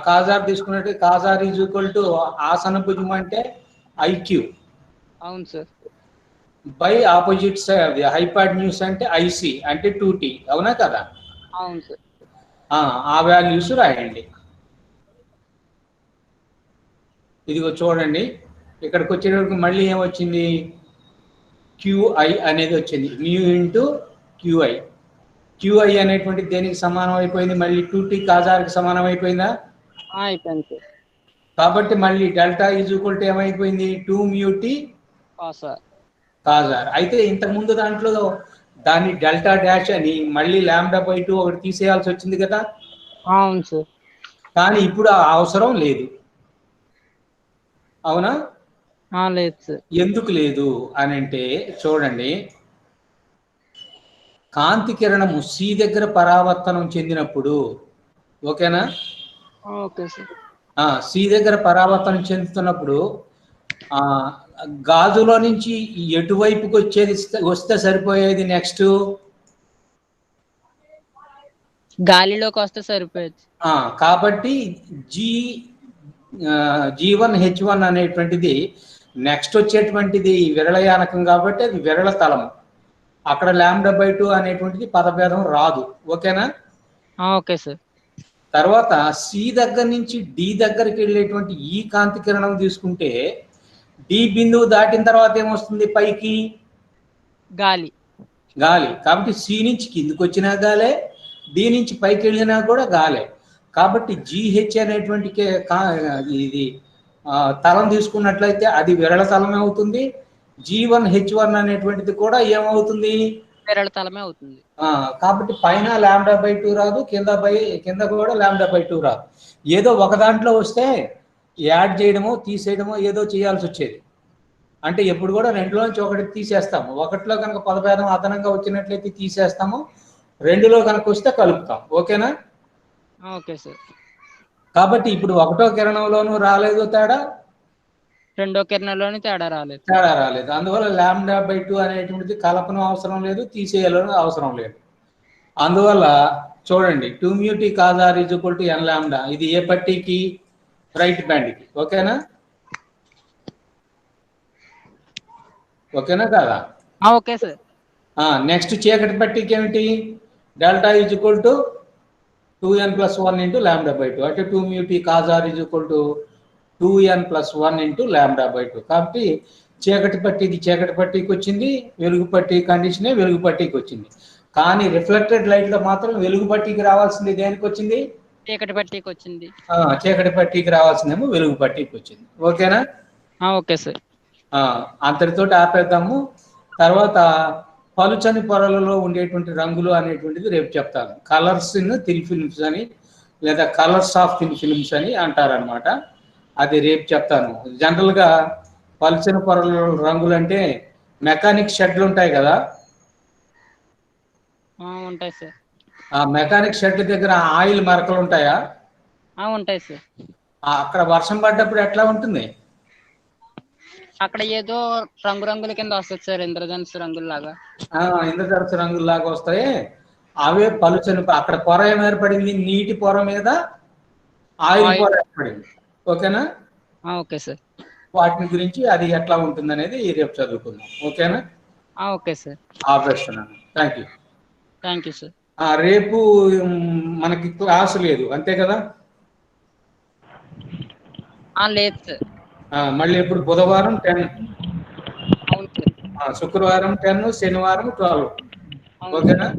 కాజార్ తీసుకున్నట్టు కాజార్ ఈజ్ ఈక్వల్ టు ఆసన భుజం అంటే ఐక్యూ. అవును సార్. బై ఆపోజిట్ సైడ్ హైపాడ్న్యూస్ అంటే ఐసి అంటే 2t. అవునా కదా? అవును సార్. ఆ వాల్యూస్ రాయండి. ఇదిగో చూడండి, ఇక్కడికి వచ్చేటప్పుడు మళ్ళీ ఏమొచ్చింది? క్యూఐ అనేది వచ్చింది. Mu into QI. క్యూఐ అనేటువంటిది దేనికి సమానం అయిపోయింది? మళ్ళీ 2t కాజార్కి సమానం అయిపోయిందా? అయిపోయింది సార్. కాబట్టి మళ్ళీ డెల్టా ఈజ్ ఈక్వల్ టు ఏమైపోయింది? 2 మ్యూటీ కాజార్. అయితే ఇంతకుముందు దాంట్లో దాన్ని డెల్టా డాష్ అని మళ్ళీ λ/2 ఒకటి తీసేయాల్సి వచ్చింది కదా. అవును సార్. కానీ ఇప్పుడు ఆ అవసరం లేదు. అవునా? లేదు సార్. ఎందుకు లేదు అని అంటే చూడండి, కాంతి కిరణము సి దగ్గర పరావర్తనం చెందినప్పుడు, ఓకేనా? Okay sir. సి దగ్గర పరావర్తనం చెందుతున్నప్పుడు గాజులో నుంచి ఎటువైపుకి వస్తే సరిపోయేది? నెక్స్ట్ గాలిలోకి వస్తే సరిపోయేది. కాబట్టి G1H1 అనేటువంటిది నెక్స్ట్ వచ్చేటువంటిది విరళయానకం కాబట్టి అది విరళ తలము. అక్కడ λ/2 అనేటువంటిది పదభేదం రాదు. ఓకేనా? Okay sir. తర్వాత సి దగ్గర నుంచి డి దగ్గరికి వెళ్ళేటువంటి ఈ కాంతి కిరణం తీసుకుంటే డి బిందువు దాటిన తర్వాత ఏమొస్తుంది? పైకి గాలి. కాబట్టి సి నుంచి కిందికి వచ్చినా గాలే, డి నుంచి పైకి వెళ్ళినా కూడా గాలే. కాబట్టి జిహెచ్ అనేటువంటి ఇది తలం తీసుకున్నట్లయితే అది విరళ తలమే అవుతుంది. G1H1 అనేటువంటిది కూడా ఏమవుతుంది? విరళ తలమే అవుతుంది. కాబట్టి పైన λ/2 రాదు, కింద కూడా λ/2 రాదు. ఏదో ఒక దాంట్లో వస్తే యాడ్ చేయడమో తీసేయడమో ఏదో చేయాల్సి వచ్చేది. అంటే ఎప్పుడు కూడా రెండులోంచి ఒకటి తీసేస్తాము. ఒకటిలో కనుక పదభేదం అదనంగా వచ్చినట్లయితే తీసేస్తాము, రెండులో కనుక వస్తే కలుపుతాం. ఓకేనా? Okay sir. కాబట్టి ఇప్పుడు ఒకటో కిరణంలోనూ రాలేదు తేడా, రెండో కిరణంలోని తేడా రాలేదు. అందువల్ల λ/2 అనేటువంటిది కలపడం అవసరం లేదు, తీసేయాలని అవసరం లేదు. అందువల్ల చూడండి 2 mu T cos R is equal to n λ. ఇది ఏ పట్టీకి? రైట్ బ్యాండ్కి. ఓకేనా కాదా? Okay sir. నెక్స్ట్ చీకటి పట్టీకి ఏమిటి? Delta is equal to 2n+1 into λ/2 అంటే 2 mu T cos R is equal to 2n+1 into λ/2. కాబట్టి చీకటి పట్టీకి వచ్చింది, వెలుగు పట్టీ కండిషనే వెలుగు పట్టీకి వచ్చింది. కానీ రిఫ్లెక్టెడ్ లైట్ లో మాత్రం వెలుగు పట్టీకి రావాల్సింది దేనికి వచ్చింది? చీకటి పట్టీకి వచ్చింది. చీకటి పట్టీకి రావాల్సిందేమో వెలుగు పట్టీకి వచ్చింది. ఓకేనా? Okay sir. అంతటితోటి ఆపేద్దాము. తర్వాత పలుచని పొరలలో ఉండేటువంటి రంగులు అనేటువంటిది రేపు చెప్తాను. కలర్స్ ఇన్ థిన్ ఫిల్మ్స్ అని లేదా కలర్స్ ఆఫ్ థిన్ ఫిల్మ్స్ అని అంటారనమాట. అది రేపు చెప్తాను. జనరల్గా పలుచని పొరల రంగులు అంటే మెకానిక్ షెడ్లు ఉంటాయి కదా, ఉంటాయి సార్. ఆ మెకానిక్ షెడ్ దగ్గర ఆయిల్ మరకలు ఉంటాయా? ఉంటాయి సార్. అక్కడ వర్షం పడ్డప్పుడు ఎట్లా ఉంటుంది? అక్కడ ఏదో రంగురంగుల కింద వస్తుంది సార్, ఇంద్రధనుసు రంగుల్లాగా. ఇంద్రధనుసు రంగుల్లాగా వస్తాయి. అవే పలుచని. అక్కడ పొర ఏం ఏర్పడింది? నీటి పొర మీద ఆయిల్ పొర ఏర్పడింది. ఓకేనా? Okay sir. వాటిని గురించి అది ఎట్లా ఉంటుంది అనేది రేపు చదువుకుందాం. ఓకేనా? Okay sir. ఆపేస్తున్నాను. Thank you sir. రేపు మనకి క్లాస్ లేదు అంతే కదా? లేదు సార్. మళ్ళీ ఎప్పుడు బుధవారం 10, అవును సార్. శుక్రవారం 10, శనివారం 12. అవును ఓకేనా? సార్.